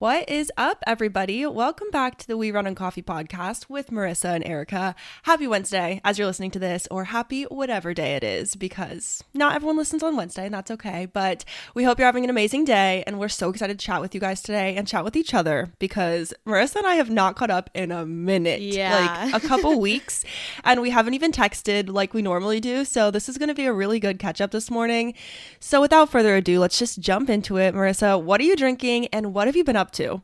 What is up, everybody? Welcome back to the We Run on Coffee podcast with Marissa and Arika. Happy Wednesday as you're listening to this, or happy whatever day it is, because not everyone listens on Wednesday, and that's okay. But we hope you're having an amazing day, and we're so excited to chat with you guys today and chat with each other because Marissa and I have not caught up in a minute, like a couple weeks, and we haven't even texted like we normally do. So this is going to be a really good catch up this morning. So without further ado, let's just jump into it. Marissa, what are you drinking, and what have you been up to?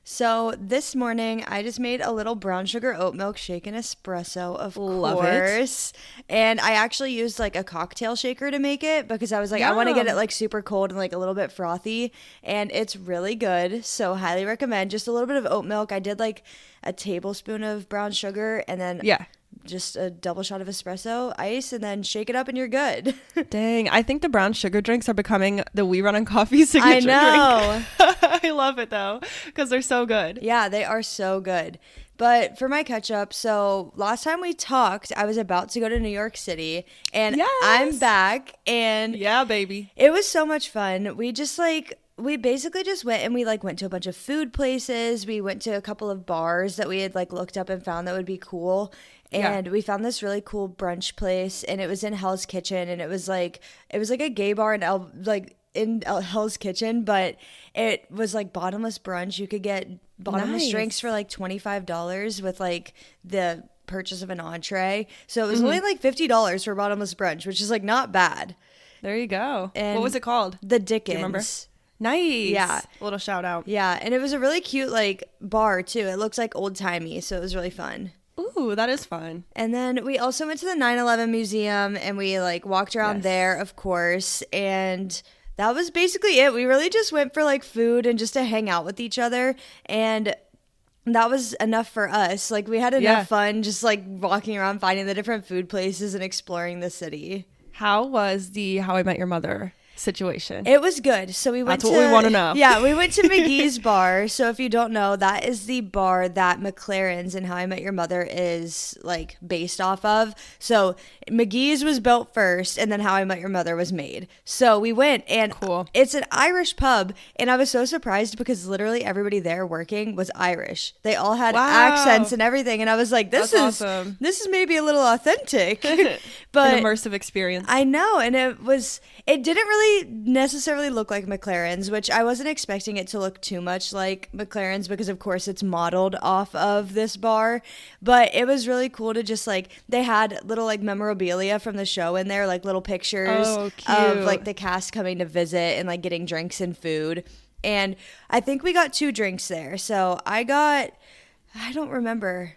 So this morning I just made a little brown sugar oat milk shaken espresso, of course. And I actually used like a cocktail shaker to make it because I was like, I want to get it like super cold and like a little bit frothy, and it's really good. So highly recommend. Just a little bit of oat milk. I did like a tablespoon of brown sugar and then just a double shot of espresso, ice, and then shake it up and you're good. Dang, I think the brown sugar drinks are becoming the We Run on Coffee signature drink. I love it though, because they're so good. Yeah, they are so good. But for my catch up, so last time we talked, I was about to go to New York City, and I'm back, and yeah, baby, it was so much fun. We basically just went and we like went to a bunch of food places. We went to a couple of bars that we had like looked up and found that would be cool. And we found this really cool brunch place, and it was in Hell's Kitchen, and it was like a gay bar in Hell's Kitchen, but it was like bottomless brunch. You could get bottomless drinks for like $25 with like the purchase of an entree. So it was only like $50 for bottomless brunch, which is like not bad. There you go. And what was it called? The Dickens. Do you remember? Nice. Yeah. A little shout out. Yeah, and it was a really cute like bar too. It looks like old timey, so it was really fun. Ooh, that is fun. And then we also went to the 9/11 museum, and we like walked around there, of course, and that was basically it. We really just went for like food and just to hang out with each other, and that was enough for us. Like we had enough fun just like walking around, finding the different food places and exploring the city. How was the How I Met Your Mother situation? It was good. So we went That's what we want to know. Yeah, we went to McGee's bar. So if you don't know, that is the bar that McLaren's and How I Met Your Mother is like based off of. So McGee's was built first, and then How I Met Your Mother was made. So we went, and it's an Irish pub, and I was so surprised because literally everybody there working was Irish. They all had accents and everything, and I was like, this is awesome. This is maybe a little authentic. But an immersive experience. I know, and it didn't really necessarily look like McLaren's, which I wasn't expecting it to look too much like McLaren's because of course it's modeled off of this bar, but it was really cool to just like, they had little like memorabilia from the show in there, like little pictures of like the cast coming to visit and like getting drinks and food. And I think we got 2 drinks there. So I don't remember.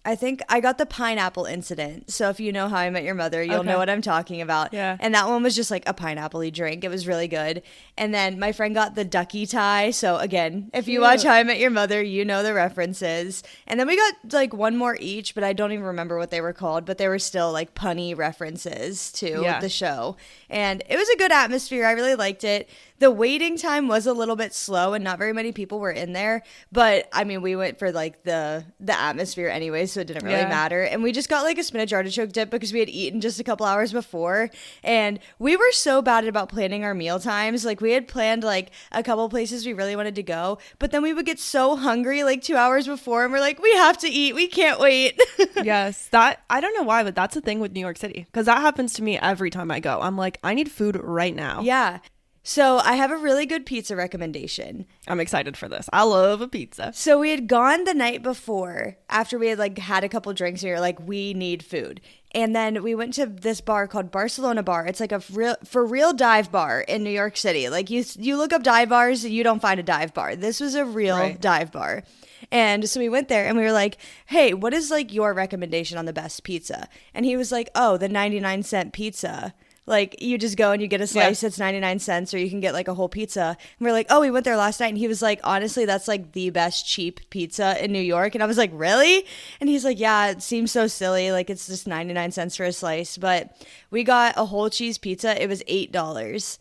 I think I got the pineapple incident. So if you know How I Met Your Mother, you'll know what I'm talking about. Yeah. And that one was just like a pineapple-y drink. It was really good. And then my friend got the ducky tie. So again, if you watch How I Met Your Mother, you know the references. And then we got like one more each, but I don't even remember what they were called. But they were still like punny references to the show. And it was a good atmosphere. I really liked it. The waiting time was a little bit slow and not very many people were in there. But I mean, we went for like the atmosphere anyway, so it didn't really matter. And we just got like a spinach artichoke dip because we had eaten just a couple hours before. And we were so bad about planning our meal times. Like we had planned like a couple places we really wanted to go, but then we would get so hungry like 2 hours before and we're like, we have to eat. We can't wait. Yes, that I don't know why, but that's the thing with New York City because that happens to me every time I go. I'm like, I need food right now. Yeah. So I have a really good pizza recommendation. I'm excited for this. I love a pizza. So we had gone the night before after we had like had a couple drinks and we were like, we need food. And then we went to this bar called Barcelona Bar. It's like a for real dive bar in New York City. Like you look up dive bars, you don't find a dive bar. This was a real dive bar. And so we went there and we were like, hey, what is like your recommendation on the best pizza? And he was like, oh, the 99-cent pizza. Like, you just go and you get a slice that's 99 cents, or you can get, like, a whole pizza. And we're like, oh, we went there last night. And he was like, honestly, that's, like, the best cheap pizza in New York. And I was like, really? And he's like, yeah, it seems so silly. Like, it's just 99 cents for a slice. But we got a whole cheese pizza. It was $8.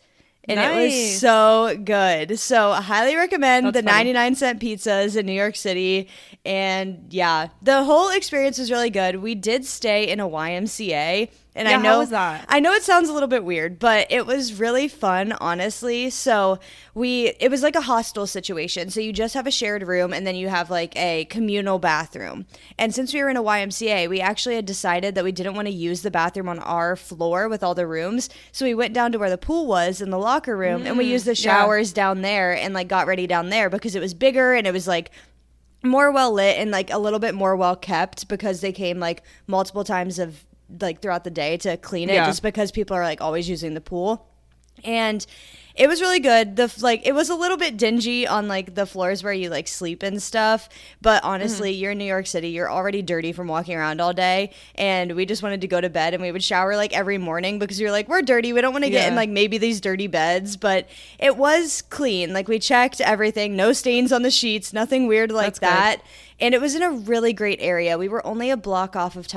And it was so good. So I highly recommend the 99-cent pizzas in New York City. And, yeah, the whole experience was really good. We did stay in a YMCA. And Yeah, I know how was that? I know it sounds a little bit weird, but it was really fun, honestly. So it was like a hostel situation. So you just have a shared room and then you have like a communal bathroom. And since we were in a YMCA, we actually had decided that we didn't want to use the bathroom on our floor with all the rooms. So we went down to where the pool was in the locker room and we used the showers down there and like got ready down there because it was bigger and it was like more well lit and like a little bit more well kept because they came like multiple times of like throughout the day to clean it just because people are like always using the pool. And it was really good. It was a little bit dingy on like the floors where you like sleep and stuff, but honestly, you're in New York City, you're already dirty from walking around all day, and we just wanted to go to bed and we would shower like every morning because you're like, we're dirty, we don't want to get in like maybe these dirty beds, but it was clean. Like we checked everything, no stains on the sheets, nothing weird like that. Good. And it was in a really great area. We were only a block off of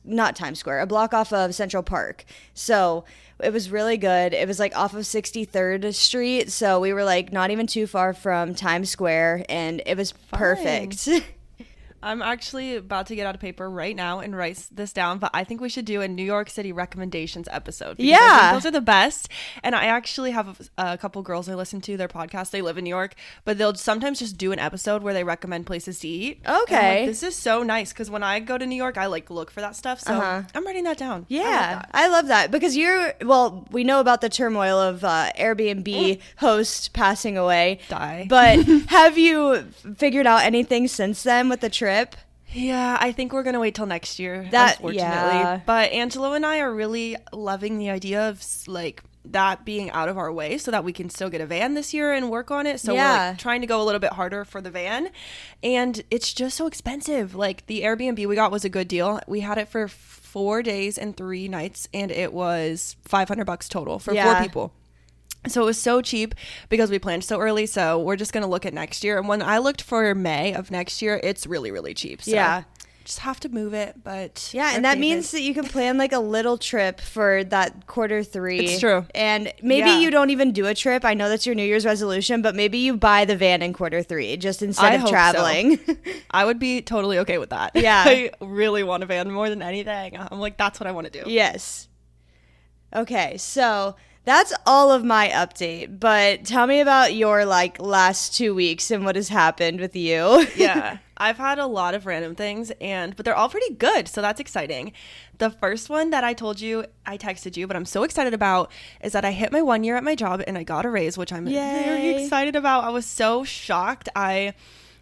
not Times Square, a block off of Central Park. So it was really good. It was like off of 63rd Street. So we were like not even too far from Times Square and it was perfect. I'm actually about to get out a paper right now and write this down, but I think we should do a New York City recommendations episode. Yeah. I think those are the best. And I actually have a couple girls I listen to their podcast. They live in New York, but they'll sometimes just do an episode where they recommend places to eat. Okay. Like, this is so nice because when I go to New York, I like look for that stuff. So I'm writing that down. Yeah. I love that because we know about the turmoil of Airbnb host passing away. But have you figured out anything since then with the trip? Yeah, I think we're going to wait till next year, unfortunately. Yeah. But Angelo and I are really loving the idea of like that being out of our way so that we can still get a van this year and work on it. So we're like trying to go a little bit harder for the van. And it's just so expensive. Like the Airbnb we got was a good deal. We had it for 4 days and 3 nights and it was $500 total for 4 people. So it was so cheap because we planned so early. So we're just going to look at next year. And when I looked for May of next year, it's really, really cheap. So just have to move it. But and that means that you can plan like a little trip for that Q3. It's true. And maybe you don't even do a trip. I know that's your New Year's resolution, but maybe you buy the van in Q3 just instead of traveling. So. I would be totally okay with that. Yeah. I really want a van more than anything. I'm like, that's what I want to do. Yes. Okay. So that's all of my update, but tell me about your like last 2 weeks and what has happened with you. Yeah, I've had a lot of random things but they're all pretty good. So that's exciting. The first one that I told you, I texted you, but I'm so excited about is that I hit my 1 year at my job and I got a raise, which I'm very excited about. I was so shocked. I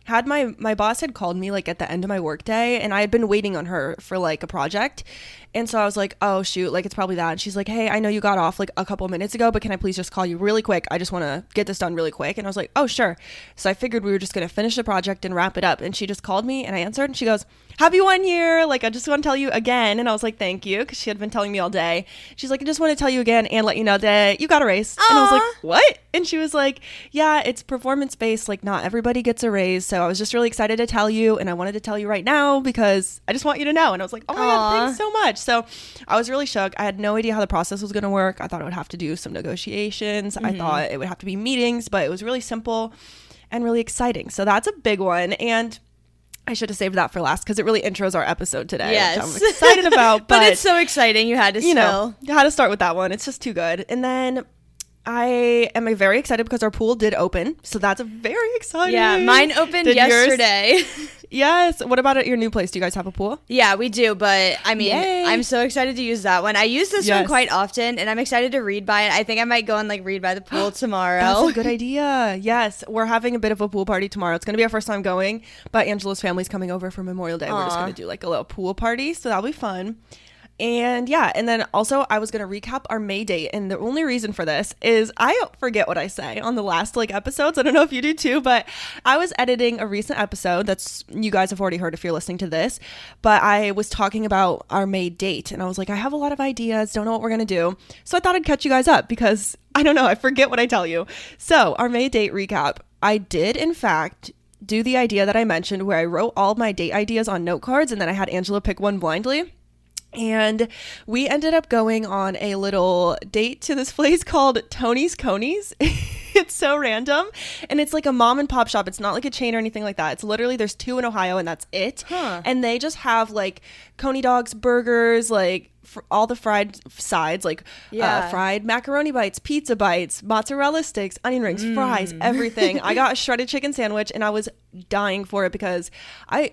had my boss had called me like at the end of my workday and I had been waiting on her for like a project. And so I was like, oh shoot, like it's probably that. And she's like, hey, I know you got off like a couple minutes ago, but can I please just call you really quick? I just want to get this done really quick. And I was like, oh sure. So I figured we were just going to finish the project and wrap it up. And she just called me and I answered and she goes, happy 1 year. Like, I just want to tell you again. And I was like, thank you. Cause she had been telling me all day. She's like, I just want to tell you again and let you know that you got a raise. Aww. And I was like, what? And she was like, yeah, it's performance based. Like not everybody gets a raise. So I was just really excited to tell you. And I wanted to tell you right now because I just want you to know. And I was like, oh my God, thanks so much. So I was really shook. I had no idea how the process was going to work. I thought I would have to do some negotiations. I thought it would have to be meetings, but it was really simple and really exciting. So that's a big one. And I should have saved that for last because it really intros our episode today, which I'm excited about. But it's so exciting. You had to you had to start with that one. It's just too good. And then I am very excited because our pool did open. So that's very exciting. Yeah, mine opened yesterday. Yes. What about at your new place? Do you guys have a pool? Yeah, we do. But I mean, I'm so excited to use that one. I use this one quite often and I'm excited to read by it. I think I might go and like read by the pool tomorrow. That's a good idea. Yes. We're having a bit of a pool party tomorrow. It's going to be our first time going, but Angela's family's coming over for Memorial Day. We're just going to do like a little pool party. So that'll be fun. And and then also I was going to recap our May date. And the only reason for this is I forget what I say on the last like episodes. I don't know if you do too, but I was editing a recent episode that's you guys have already heard if you're listening to this, but I was talking about our May date and I was like, I have a lot of ideas, don't know what we're going to do. So I thought I'd catch you guys up because I don't know, I forget what I tell you. So our May date recap, I did in fact do the idea that I mentioned where I wrote all my date ideas on note cards and then I had Angela pick one blindly. And we ended up going on a little date to this place called Tony's Conies. It's so random. And it's like a mom and pop shop. It's not like a chain or anything like that. It's literally, there's 2 in Ohio and that's it. And they just have like Coney dogs, burgers, like all the fried sides, like fried macaroni bites, pizza bites, mozzarella sticks, onion rings, fries, everything. I got a shredded chicken sandwich and I was dying for it because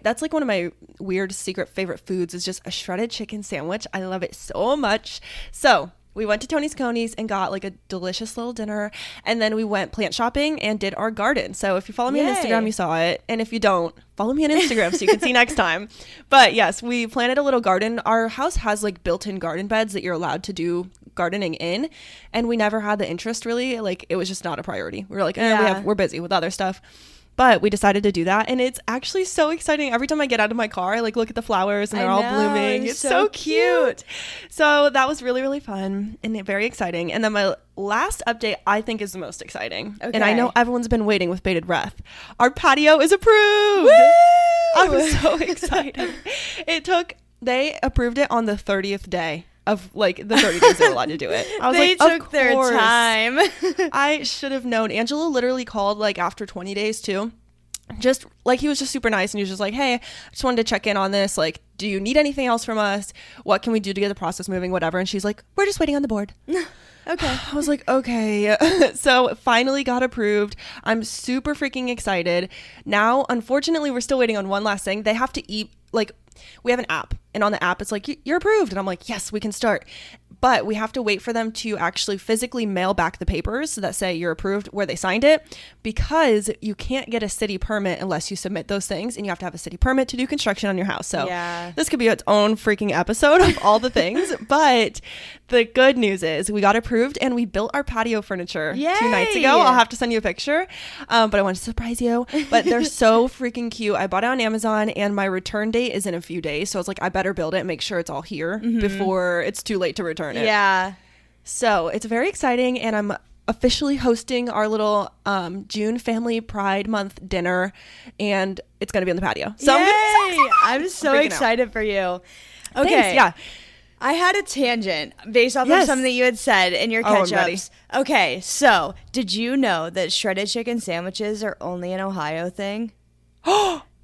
that's like one of my weird secret favorite foods is just a shredded chicken sandwich. I love it so much. So we went to Tony's Coney's and got like a delicious little dinner, and then we went plant shopping and did our garden. So if you follow me on Instagram, you saw it, and if you don't, follow me on Instagram so you can see next time. But yes, we planted a little garden. Our house has like built-in garden beds that you're allowed to do gardening in, and we never had the interest really. Like it was just not a priority. We were like, we're busy with other stuff. But we decided to do that, and it's actually so exciting. Every time I get out of my car, I like look at the flowers and they're all blooming. It's so cute. So that was really, really fun and very exciting. And then my last update I think is the most exciting. Okay. And I know everyone's been waiting with bated breath. Our patio is approved. Woo! I'm so excited. They approved it on the 30th day of like the 30 days they were allowed to do it. I was they took their time. I should have known. Angelo literally called like after 20 days too. Just like he was just super nice, and he was just like, hey, I just wanted to check in on this. Like, do you need anything else from us? What can we do to get the process moving? Whatever. And she's like, we're just waiting on the board. Okay. I was like, okay. So it finally got approved. I'm super freaking excited. Now, unfortunately, we're still waiting on one last thing. They have to eat, like, we have an app, and on the app it's like, you're approved, and I'm like, yes, we can start. But we have to wait for them to actually physically mail back the papers that say you're approved where they signed it, because you can't get a city permit unless you submit those things, and you have to have a city permit to do construction on your house. So this could be its own freaking episode of all the things. But the good news is we got approved, and we built our patio furniture 2 nights ago. I'll have to send you a picture, but I wanted to surprise you. But they're so freaking cute. I bought it on Amazon, and my return date is in a few days, so I was like, I better build it and make sure it's all here before it's too late to return it. Yeah. So it's very exciting, and I'm officially hosting our little June Family Pride Month dinner, and it's going to be on the patio. So I'm so excited for you. Okay. Thanks, yeah. I had a tangent based off of something that you had said in your catch-ups. Okay, so did you know that shredded chicken sandwiches are only an Ohio thing?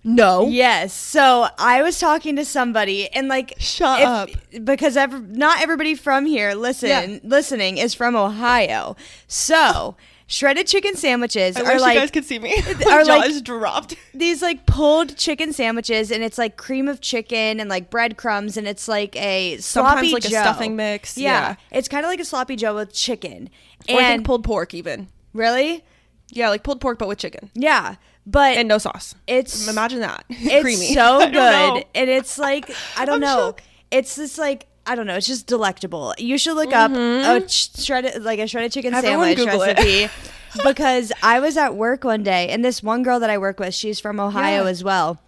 No. Yes. So I was talking to somebody, and like, shut up, because not everybody from here listening is from Ohio. So shredded chicken sandwiches are like, you guys could see me. Our jaw like is dropped. These like pulled chicken sandwiches, and it's like cream of chicken and like breadcrumbs, and it's like a sloppy like Joe. A stuffing mix. Yeah. It's kind of like a sloppy Joe with chicken. Or I think pulled pork even. Really? Yeah, like pulled pork but with chicken. Yeah. But no sauce. Imagine that. It's creamy. So good. And it's like, I don't know. Shocked. It's just like, I don't know. It's just delectable. You should look up a shredded chicken sandwich recipe. Because I was at work one day, and this one girl that I work with, she's from Ohio as well.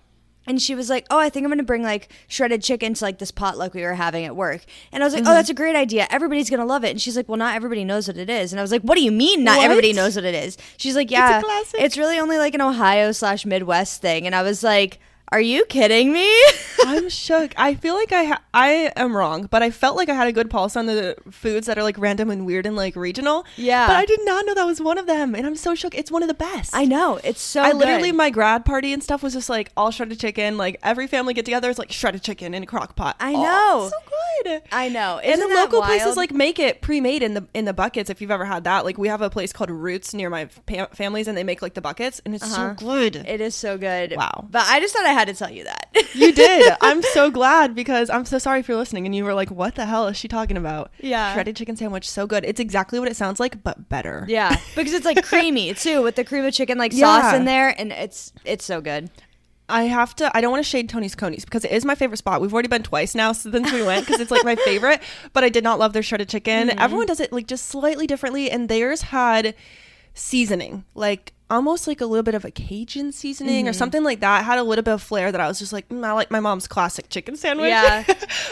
And she was like, oh, I think I'm going to bring like shredded chicken to like this potluck we were having at work. And I was like, oh, that's a great idea. Everybody's going to love it. And she's like, well, not everybody knows what it is. And I was like, what do you mean not everybody knows what it is? She's like, yeah, it's really only like an Ohio/Midwest thing. And I was like, are you kidding me? I'm shook. I feel like I am wrong, but I felt like I had a good pulse on the foods that are like random and weird and like regional. Yeah. But I did not know that was one of them, and I'm so shook. It's one of the best. I know. It's so good. Literally, my grad party and stuff was just like all shredded chicken. Like every family get together is like shredded chicken in a crock pot. I know. So good. I know. Isn't and the local places like make it pre-made in the buckets if you've ever had that. Like we have a place called Roots near my family's, and they make like the buckets, and it's so good. It is so good. Wow. But I just thought I had to tell you that. You did. I'm so glad, because I'm so sorry if you're listening and you were like, what the hell is she talking about? Yeah. Shredded chicken sandwich, so good. It's exactly what it sounds like, but better. Yeah. Because it's like creamy too, with the cream of chicken like sauce in there, and it's so good. I don't want to shade Tony's Coney's because it is my favorite spot. We've already been twice now since we went, because it's like my favorite, but I did not love their shredded chicken. Everyone does it like just slightly differently, and theirs had seasoning, like almost like a little bit of a Cajun seasoning or something like that. It had a little bit of flair that I was just like, I like my mom's classic chicken sandwich. Yeah.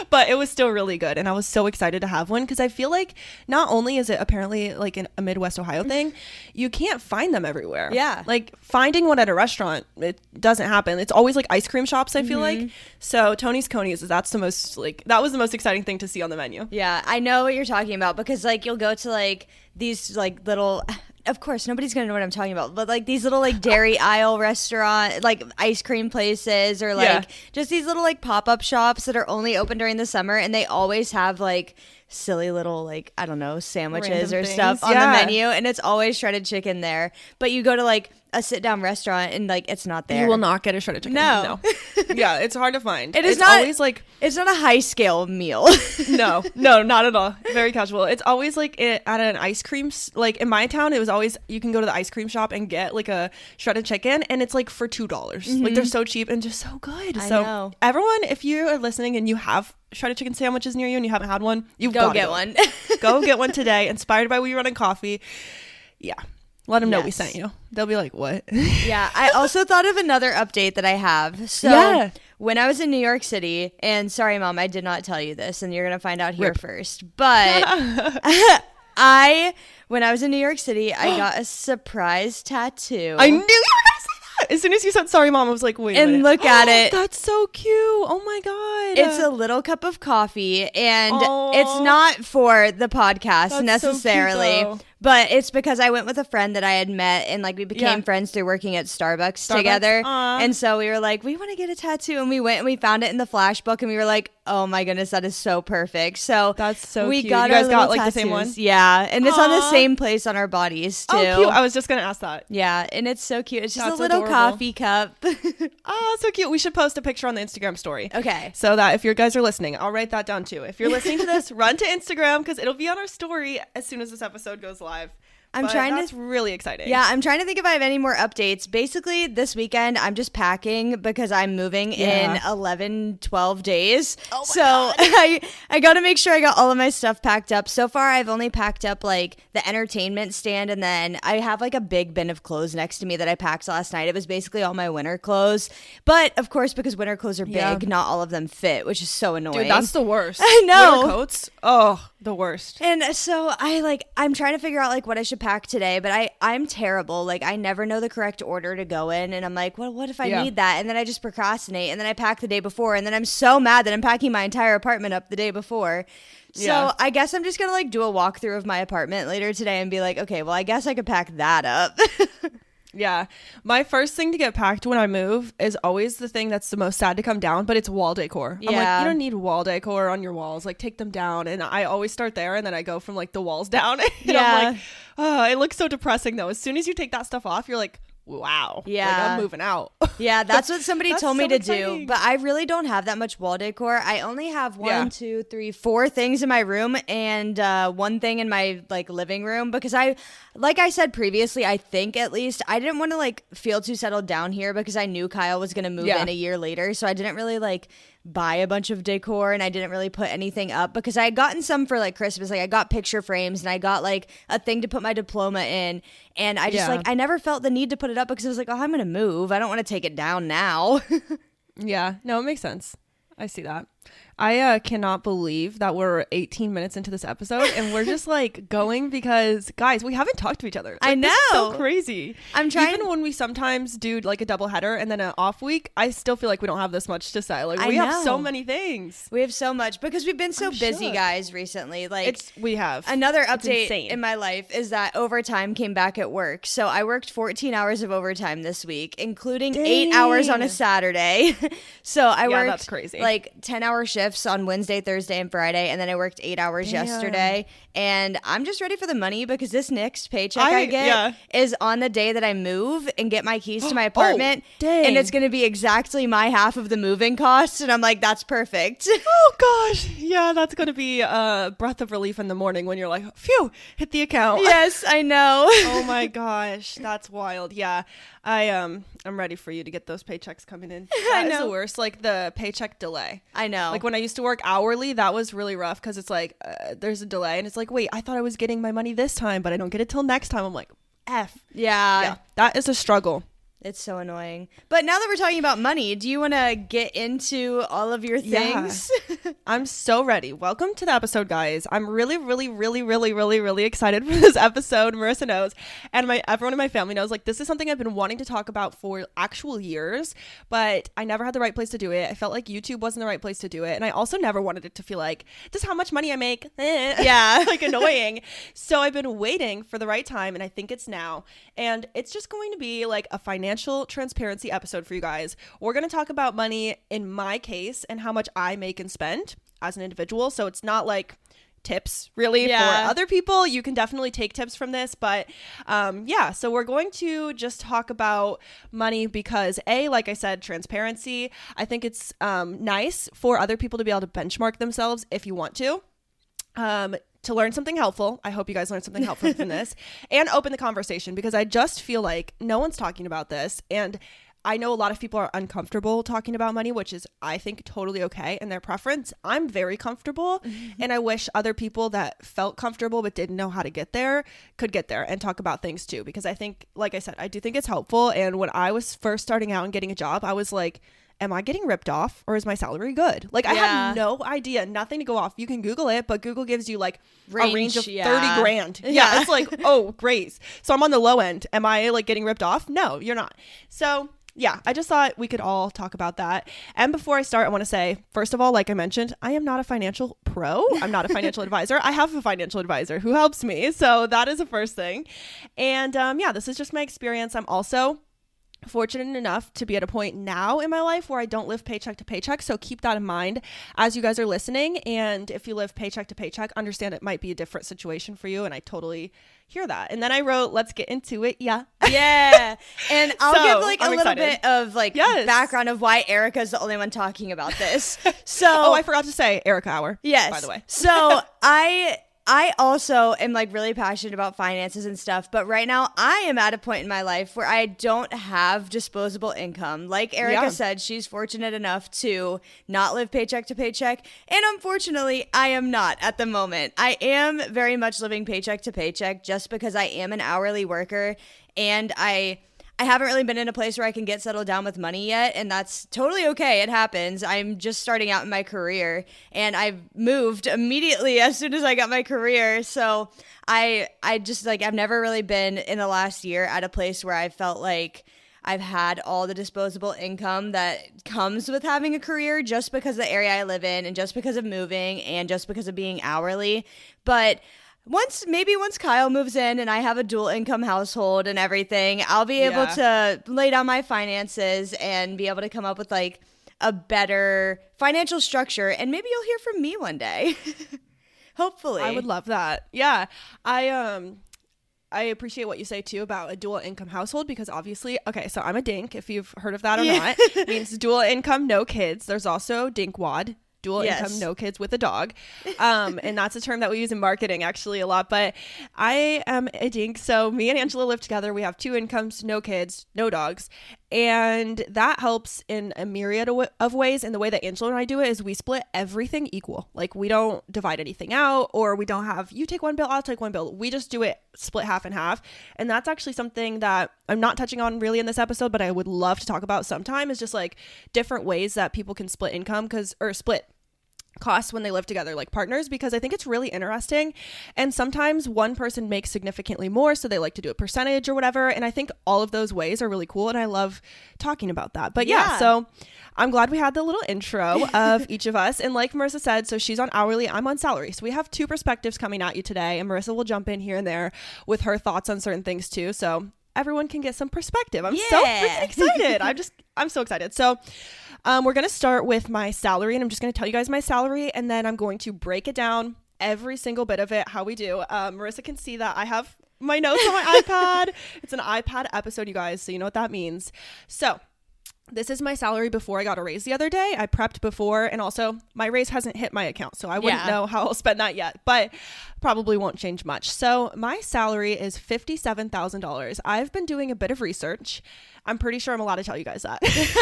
But it was still really good, and I was so excited to have one, because I feel like not only is it apparently like a Midwest Ohio thing, you can't find them everywhere. Yeah. Like finding one at a restaurant, it doesn't happen. It's always like ice cream shops, I feel like. So Tony's Coney's, that was the most exciting thing to see on the menu. Yeah, I know what you're talking about, because like you'll go to like these like little, of course, nobody's going to know what I'm talking about, but like these little like dairy aisle restaurant, like ice cream places, or like just these little like pop-up shops that are only open during the summer, and they always have like silly little like, I don't know, sandwiches or stuff on the menu, and it's always shredded chicken there. But you go to like a sit down restaurant and like it's not there. You will not get a shredded chicken. No. Yeah, it's hard to find. It's not always like, it's not a high scale meal. No, not at all. Very casual. It's always like at an ice cream, like in my town, it was always, you can go to the ice cream shop and get like a shredded chicken, and it's like for $2. Like they're so cheap and just so good. I know. Everyone, if you are listening and you have shredded chicken sandwiches near you and you haven't had one, you've got to get one. Go get one today. Inspired by We Run Coffee. Yeah. Let them know we sent you. They'll be like, what? Yeah. I also thought of another update that I have. So when I was in New York City, and sorry, Mom, I did not tell you this, and you're going to find out here first. But when I was in New York City, I got a surprise tattoo. I knew you were going to say that. As soon as you said sorry, Mom, I was like, wait a minute. And look at it. That's so cute. Oh, my God. It's a little cup of coffee, and it's not for the podcast necessarily. So cute, but it's because I went with a friend that I had met, and like we became friends through working at Starbucks together. And so we were like, we want to get a tattoo, and we went and we found it in the flash book, and we were like, oh my goodness, that is so perfect. So that's so we cute. got you guys got like tattoos. The same one? Yeah, and it's on the same place on our bodies too. Oh, cute. I was just gonna ask that. Yeah, and it's so cute. It's just a little coffee cup. Oh, so cute. We should post a picture on the Instagram story. Okay. So that if you guys are listening, I'll write that down too. If you're listening to this, run to Instagram because it'll be on our story as soon as this episode goes live. That's really exciting. Yeah, I'm trying to think if I have any more updates. Basically, this weekend, I'm just packing because I'm moving in 11, 12 days. Oh my God. I got to make sure I got all of my stuff packed up. So far, I've only packed up like the entertainment stand, and then I have like a big bin of clothes next to me that I packed last night. It was basically all my winter clothes. But of course, because winter clothes are big, not all of them fit, which is so annoying. Dude, that's the worst. I know. Winter coats? Oh, the worst. And so I'm trying to figure out like what I should pack today, but I'm terrible. Like I never know the correct order to go in, and I'm like, well, what if I need that? And then I just procrastinate, and then I pack the day before, and then I'm so mad that I'm packing my entire apartment up the day before. So I guess I'm just gonna like do a walkthrough of my apartment later today and be like, okay, well, I guess I could pack that up. Yeah. My first thing to get packed when I move is always the thing that's the most sad to come down, but it's wall decor. I'm like, you don't need wall decor on your walls. Like, take them down. And I always start there, and then I go from like the walls down. And I'm like, oh, it looks so depressing though. As soon as you take that stuff off, you're like, wow. Yeah. Like, I'm moving out. Yeah, that's what somebody told me to do. But I really don't have that much wall decor. I only have 4 things in my room, and one thing in my like living room, because like I said previously, I think at least I didn't want to like feel too settled down here because I knew Kyle was going to move in a year later. So I didn't really like buy a bunch of decor, and I didn't really put anything up because I had gotten some for like Christmas. Like I got picture frames, and I got like a thing to put my diploma in, and I just like I never felt the need to put it up because I was like, oh, I'm gonna move, I don't want to take it down now. Yeah, no, it makes sense. I see that. I cannot believe that we're 18 minutes into this episode and we're just like going because, guys, we haven't talked to each other. Like, I know. This is so crazy. I'm trying. Even when we sometimes do like a double header and then an off week, I still feel like we don't have this much to say. Like we have so many things. We have so much because we've been so busy, guys, recently. Like we have. Another update in my life is that overtime came back at work. So I worked 14 hours of overtime this week, including 8 hours on a Saturday. So I worked that's crazy. Like 10-hour shifts on Wednesday, Thursday, and Friday, and then I worked 8 hours yesterday. And I'm just ready for the money because this next paycheck I get is on the day that I move and get my keys to my apartment. And it's going to be exactly my half of the moving costs. And I'm like, that's perfect. Oh, gosh. Yeah, that's going to be a breath of relief in the morning when you're like, phew, hit the account. Yes, I know. Oh, my gosh. That's wild. Yeah. I'm ready for you to get those paychecks coming in. That is the worst. Like the paycheck delay. I know. Like when I used to work hourly, that was really rough because it's like there's a delay and it's like, wait, I thought I was getting my money this time, but I don't get it till next time. I'm like, F. Yeah. That is a struggle. It's so annoying. But now that we're talking about money, do you want to get into all of your things? Yeah. I'm so ready. Welcome to the episode, guys. I'm really, really, really, really, really, really excited for this episode. Marissa knows, and everyone in my family knows, like, this is something I've been wanting to talk about for actual years, but I never had the right place to do it. I felt like YouTube wasn't the right place to do it. And I also never wanted it to feel like, this is how much money I make. Yeah. Like, annoying. So I've been waiting for the right time, and I think it's now. And it's just going to be like a financial transparency episode for you guys. We're going to talk about money in my case and how much I make and spend as an individual. So it's not like tips really for other people. You can definitely take tips from this, but so we're going to just talk about money because like I said, transparency. I think it's nice for other people to be able to benchmark themselves if you want to learn something helpful. I hope you guys learned something helpful from this, and open the conversation, because I just feel like no one's talking about this. And I know a lot of people are uncomfortable talking about money, which is, I think, totally okay and their preference. I'm very comfortable, and I wish other people that felt comfortable but didn't know how to get there could get there and talk about things too, because I think, like I said, I do think it's helpful. And when I was first starting out and getting a job, I was like, am I getting ripped off, or is my salary good? Like, I had no idea, nothing to go off. You can Google it, but Google gives you like a range of 30 grand. Yeah. It's like, oh, great. So I'm on the low end. Am I like getting ripped off? No, you're not. So yeah, I just thought we could all talk about that. And before I start, I want to say, first of all, like I mentioned, I am not a financial pro. I'm not a financial advisor. I have a financial advisor who helps me. So that is the first thing. And this is just my experience. I'm also fortunate enough to be at a point now in my life where I don't live paycheck to paycheck. So keep that in mind as you guys are listening. And if you live paycheck to paycheck, understand it might be a different situation for you. And I totally hear that. And then I wrote, let's get into it. Yeah. And I'll give like a little bit of like background of why Arika is the only one talking about this. So I forgot to say Arika Hour. Yes. By the way. So I also am like really passionate about finances and stuff, but right now I am at a point in my life where I don't have disposable income. Like Arika said, she's fortunate enough to not live paycheck to paycheck, and unfortunately I am not at the moment. I am very much living paycheck to paycheck just because I am an hourly worker, and I haven't really been in a place where I can get settled down with money yet, and that's totally okay. It happens. I'm just starting out in my career, and I've moved immediately as soon as I got my career. So I just like, I've never really been in the last year at a place where I felt like I've had all the disposable income that comes with having a career, just because of the area I live in and just because of moving and just because of being hourly. But once Kyle moves in and I have a dual income household and everything, I'll be able to lay down my finances and be able to come up with like a better financial structure. And maybe you'll hear from me one day. Hopefully. I would love that. Yeah. I appreciate what you say too about a dual income household, because obviously, okay, so I'm a dink, if you've heard of that or not. It means dual income, no kids. There's also dinkwad. Dual income, no kids with a dog. And that's a term that we use in marketing actually a lot. But I am a dink. So me and Angela live together. We have 2 incomes, no kids, no dogs. And that helps in a myriad of ways. And the way that Angela and I do it is we split everything equal. Like, we don't divide anything out, or we don't have, you take one bill, I'll take one bill. We just do it split half and half. And that's actually something that I'm not touching on really in this episode, but I would love to talk about sometime, is just like different ways that people can split income or split costs when they live together like partners, because I think it's really interesting. And sometimes one person makes significantly more, so they like to do a percentage or whatever. And I think all of those ways are really cool, and I love talking about that. But so I'm glad we had the little intro of each of us. And like Marissa said, so she's on hourly, I'm on salary. So we have 2 perspectives coming at you today, and Marissa will jump in here and there with her thoughts on certain things too. So everyone can get some perspective. I'm so freaking excited. I'm so excited. So we're going to start with my salary, and I'm just going to tell you guys my salary, and then I'm going to break it down, every single bit of it, how we do. Marissa can see that I have my notes on my iPad. It's an iPad episode, you guys, so you know what that means. So this is my salary before I got a raise the other day. I prepped before, and also my raise hasn't hit my account, so I wouldn't know how I'll spend that yet, but probably won't change much. So my salary is $57,000. I've been doing a bit of research. I'm pretty sure I'm allowed to tell you guys that.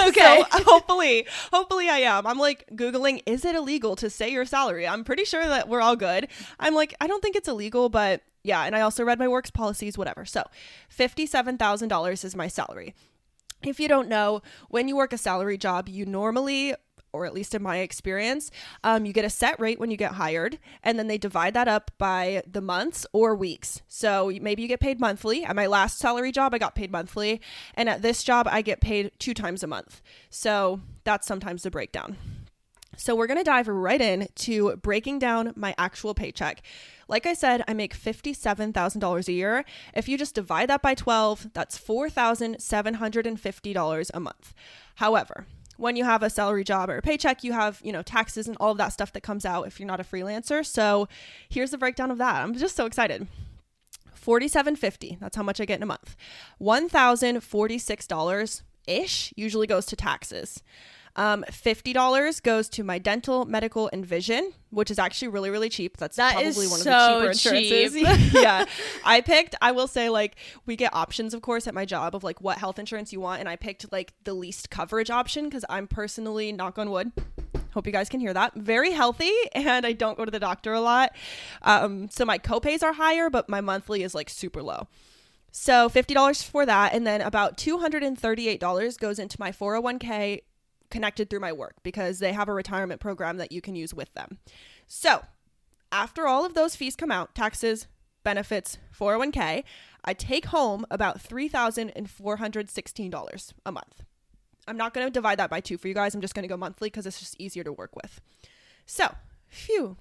Okay. So hopefully I am. I'm like Googling, is it illegal to say your salary? I'm pretty sure that we're all good. I'm like, I don't think it's illegal, but yeah. And I also read my works policies, whatever. So $57,000 is my salary. If you don't know, when you work a salary job, you normally, or at least in my experience, you get a set rate when you get hired, and then they divide that up by the months or weeks. So maybe you get paid monthly. At my last salary job, I got paid monthly, and at this job, I get paid 2 times a month. So that's sometimes the breakdown. So we're going to dive right in to breaking down my actual paycheck. Like I said, I make $57,000 a year. If you just divide that by 12, that's $4,750 a month. However, when you have a salary job or a paycheck, you have, taxes and all of that stuff that comes out if you're not a freelancer. So here's the breakdown of that. I'm just so excited. $4,750. That's how much I get in a month. $1,046-ish usually goes to taxes. $50 goes to my dental, medical, and vision, which is actually really, really cheap. That probably one of the cheaper insurances. Yeah. I will say, like, we get options, of course, at my job of like what health insurance you want. And I picked like the least coverage option because I'm personally, knock on wood, hope you guys can hear that, very healthy, and I don't go to the doctor a lot. So my copays are higher, but my monthly is like super low. So $50 for that. And then about $238 goes into my 401k connected through my work because they have a retirement program that you can use with them. So after all of those fees come out, taxes, benefits, 401k, I take home about $3,416 a month. I'm not going to divide that by 2 for you guys. I'm just going to go monthly because it's just easier to work with. So,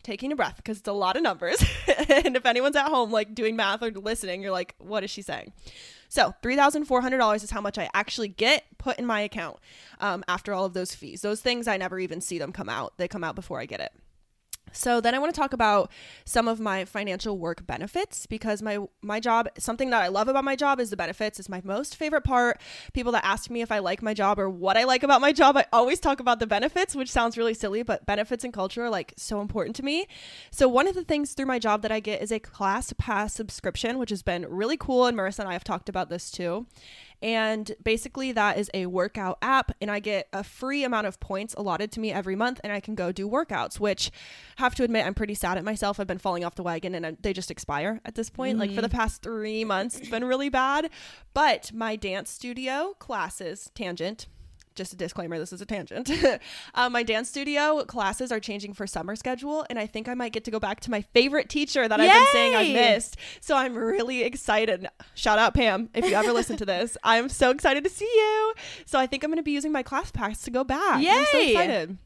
taking a breath because it's a lot of numbers. And if anyone's at home like doing math or listening, you're like, what is she saying? So $3,400 is how much I actually get put in my account after all of those fees. Those things, I never even see them come out. They come out before I get it. So then I want to talk about some of my financial work benefits because my job, something that I love about my job is the benefits. It's my most favorite part. People that ask me if I like my job or what I like about my job, I always talk about the benefits, which sounds really silly, but benefits and culture are like so important to me. So one of the things through my job that I get is a class pass subscription, which has been really cool. And Marissa and I have talked about this too. And basically that is a workout app, and I get a free amount of points allotted to me every month, and I can go do workouts, which I have to admit, I'm pretty sad at myself. I've been falling off the wagon and they just expire at this point. Like for the past 3 months, it's been really bad. But my dance studio classes, tangent, just a disclaimer, this is a tangent. My dance studio classes are changing for summer schedule, and I think I might get to go back to my favorite teacher that I've been saying I've missed. So I'm really excited. Shout out Pam, if you ever listen to this. I'm so excited to see you. So I think I'm going to be using my class pass to go back. Yay! I'm so excited.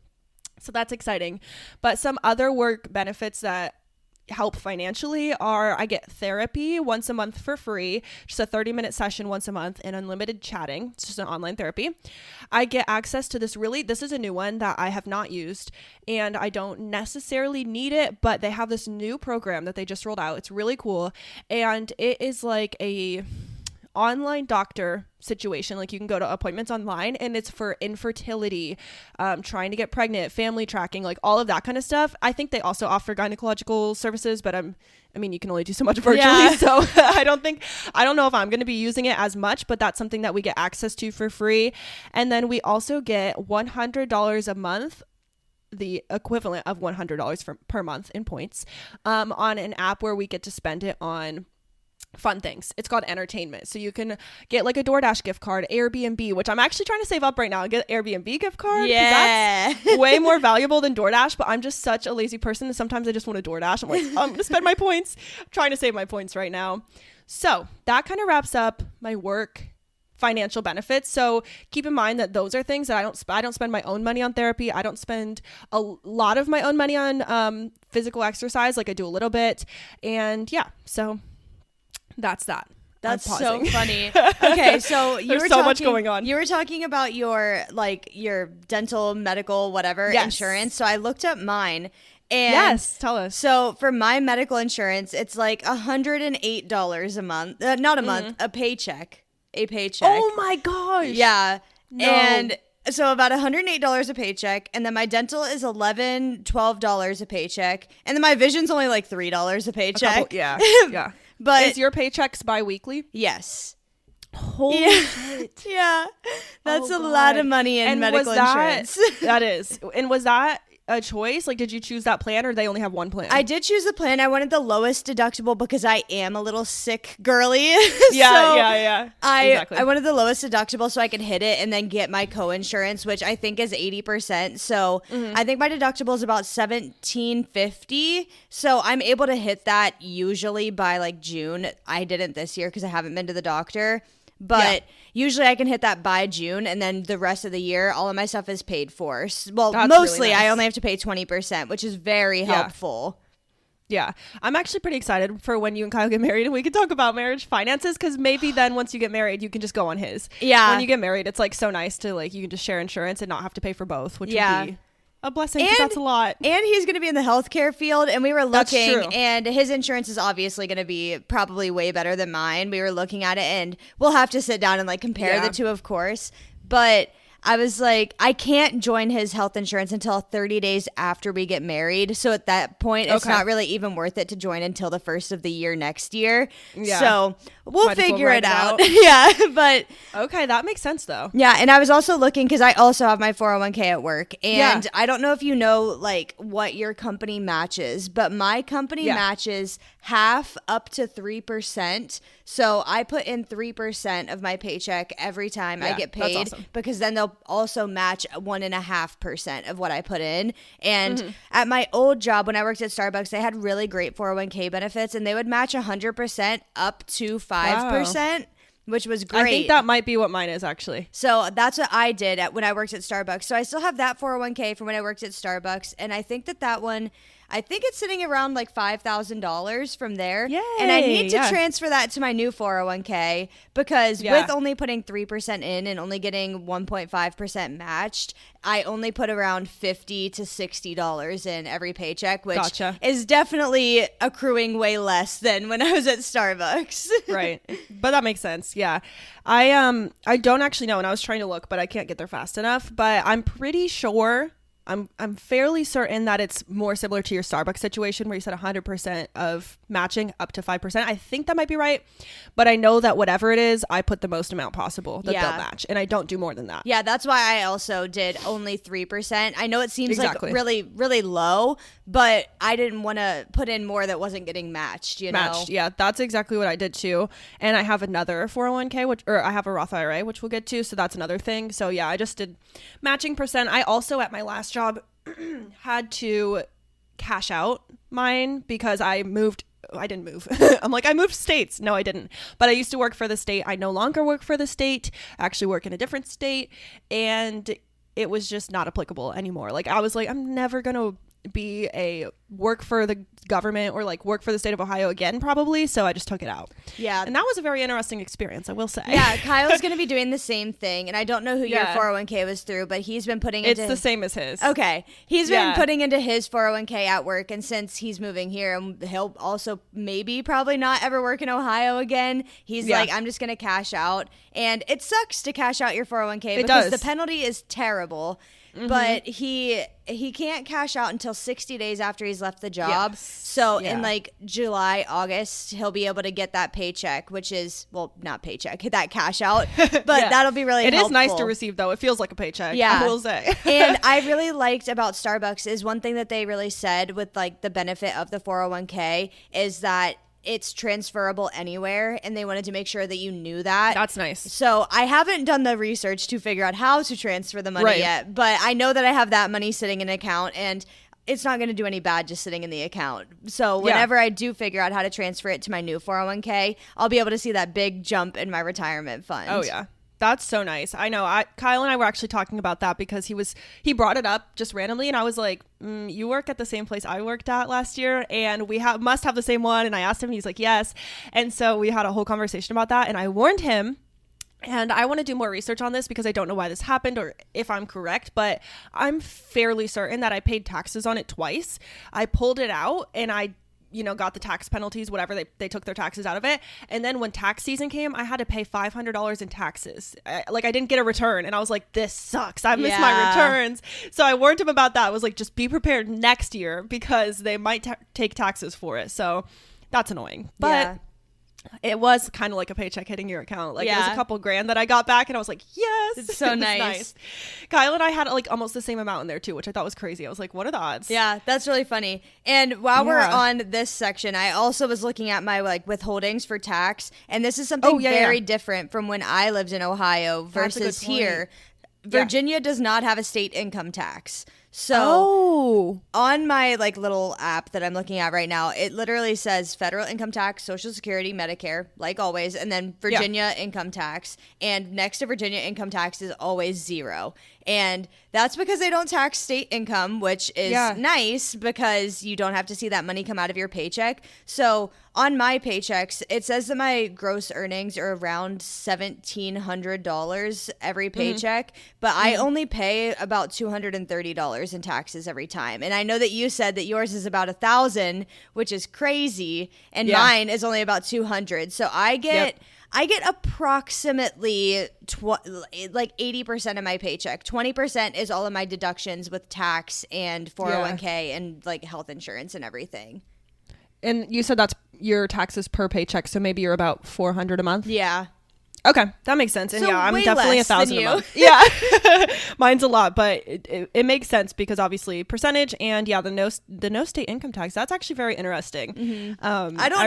So that's exciting. But some other work benefits that help financially are I get therapy once a month for free, just a 30-minute session once a month, and unlimited chatting. It's just an online therapy. I get access to this is a new one that I have not used, and I don't necessarily need it, but they have this new program that they just rolled out. It's really cool, and it is like a online doctor situation. Like you can go to appointments online, and it's for infertility, trying to get pregnant, family tracking, like all of that kind of stuff. I think they also offer gynecological services, but you can only do so much virtually. Yeah. So I don't know if I'm going to be using it as much, but that's something that we get access to for free. And then we also get $100 a month, the equivalent of $100 per month in points, on an app where we get to spend it on fun things. It's called entertainment. So you can get like a DoorDash gift card, Airbnb, which I'm actually trying to save up right now. I get an Airbnb gift card. Yeah. That's way more valuable than DoorDash, but I'm just such a lazy person. Sometimes I just want to DoorDash. I'm like, I'm going to spend my points. I'm trying to save my points right now. So that kind of wraps up my work financial benefits. So keep in mind that those are things that I don't spend my own money on therapy. I don't spend a lot of my own money on physical exercise. Like I do a little bit. And yeah, so that's that. That's so funny. Okay, so you were so much going on. You were talking about your dental, medical, whatever insurance. So I looked up mine. And yes, tell us. So for my medical insurance, it's like $108 a month. Not a month, a paycheck. Oh my gosh. Yeah. No. And so about $108 a paycheck, and then my dental is $12 a paycheck, and then my vision's only like $3 a paycheck. Yeah. But is your paychecks bi-weekly? Yes. Holy shit. Yeah. That's a lot of money in medical insurance. That is. And was that a choice? Like, did you choose that plan, or they only have one plan? I did choose the plan. I wanted the lowest deductible because I am a little sick girly. Yeah. Exactly. I wanted the lowest deductible so I could hit it and then get my co-insurance, which I think is 80%. So I think my deductible is about $1,750. So I'm able to hit that usually by like June. I didn't this year because I haven't been to the doctor. But usually I can hit that by June, and then the rest of the year, all of my stuff is paid for. Well, that's mostly really nice. I only have to pay 20%, which is very helpful. Yeah. I'm actually pretty excited for when you and Kyle get married and we can talk about marriage finances, because maybe then once you get married, you can just go on his. Yeah. When you get married, it's like so nice to like, you can just share insurance and not have to pay for both, which would be a blessing, because that's a lot. And he's going to be in the healthcare field, and we were looking, and his insurance is obviously going to be probably way better than mine. We were looking at it, and we'll have to sit down and like compare the two, of course. But I was like, I can't join his health insurance until 30 days after we get married. So at that point, it's not really even worth it to join until the first of the year next year. Yeah. So we'll figure it out. Yeah. But okay, that makes sense though. Yeah. And I was also looking, because I also have my 401k at work. And I don't know if you know like what your company matches, but my company matches half up to 3%. So I put in 3% of my paycheck every time I get paid, because then they'll also match 1.5% of what I put in. And at my old job, when I worked at Starbucks, they had really great 401k benefits, and they would match 100% up to 5%. Wow. Which was great. I think that might be what mine is, actually. So that's what I did when I worked at Starbucks. So I still have that 401k from when I worked at Starbucks. And I think that one, I think it's sitting around like $5,000 from there. Yay, and I need to transfer that to my new 401k, because with only putting 3% in and only getting 1.5% matched, I only put around $50 to $60 in every paycheck, which is definitely accruing way less than when I was at Starbucks. Right. But that makes sense. Yeah. I don't actually know, and I was trying to look, but I can't get there fast enough. But I'm pretty sure, I'm fairly certain that it's more similar to your Starbucks situation where you said 100% of matching up to 5%. I think that might be right. But I know that whatever it is, I put the most amount possible that they'll match. And I don't do more than that. Yeah, that's why I also did only 3%. I know it seems like really, really low, but I didn't want to put in more that wasn't getting matched, you know? Yeah, that's exactly what I did too. And I have another 401k, or I have a Roth IRA, which we'll get to. So that's another thing. So yeah, I just did matching percent. I also, at my last job, had to cash out mine because I didn't move. I'm like, I moved states. No, I didn't. But I used to work for the state. I no longer work for the state. I actually work in a different state. And it was just not applicable anymore. Like, I was like, I'm never going to be work for the government or like work for the state of Ohio again, probably. So I just took it out. Yeah. And that was a very interesting experience, I will say. Yeah. Kyle's going to be doing the same thing. And I don't know who your 401k was through, but he's been putting into... It's the same as his. Okay. He's been putting into his 401k at work. And since he's moving here, he'll also probably not ever work in Ohio again. He's like, I'm just going to cash out. And it sucks to cash out your 401k because the penalty is terrible. But he can't cash out until 60 days after he's left the job. So in like July, August, he'll be able to get that paycheck, which is, well, not paycheck, that cash out. But that'll be really helpful. It is nice to receive, though. It feels like a paycheck, I will say. And I really liked about Starbucks is one thing that they really said with like the benefit of the 401k is that it's transferable anywhere, and they wanted to make sure that you knew that. That's nice. So I haven't done the research to figure out how to transfer the money yet, but I know that I have that money sitting in an account, and it's not going to do any bad just sitting in the account. So whenever I do figure out how to transfer it to my new 401k, I'll be able to see that big jump in my retirement fund. Oh, yeah. That's so nice. I know. Kyle and I were actually talking about that because he brought it up just randomly, and I was like, you work at the same place I worked at last year, and we must have the same one. And I asked him, and he's like, yes. And so we had a whole conversation about that, and I warned him. And I want to do more research on this because I don't know why this happened or if I'm correct, but I'm fairly certain that I paid taxes on it twice. I pulled it out, and I got the tax penalties, whatever, they took their taxes out of it. And then when tax season came, I had to pay $500 in taxes. I didn't get a return, and I was like, this sucks. I missed my returns. So I warned him about that. I was like, just be prepared next year because they might take taxes for it. So that's annoying. But It was kind of like a paycheck hitting your account. Like, it was Yeah. a couple grand that I got back, and I was like, yes. It's so It was nice. Kyle and I had like almost the same amount in there too, which I thought was crazy. I was like, what are the odds? Yeah, that's really funny. And while we're Yeah. on this section, I also was looking at my like withholdings for tax, and this is something yeah, very yeah. different from when I lived in Ohio That's a good versus point. here. Virginia does not have a state income tax. So Oh. on my like little app that I'm looking at right now, it literally says federal income tax, Social Security, Medicare, like always, and then Virginia income tax. And next to Virginia income tax is always 0. And that's because they don't tax state income, which is nice because you don't have to see that money come out of your paycheck. So on my paychecks, it says that my gross earnings are around $1,700 every paycheck, but I only pay about $230 in taxes every time. And I know that you said that yours is about $1,000, which is crazy, and mine is only about $200. So I get approximately like 80% of my paycheck. 20% is all of my deductions with tax and 401k and like health insurance and everything. And you said that's your taxes per paycheck, so maybe you're about $400 a month. Yeah. Okay, that makes sense. And So I'm way definitely less than $1,000 a you. month. Yeah, mine's a lot, but it makes sense because obviously percentage and the no state income tax. That's actually very interesting. Mm-hmm. I don't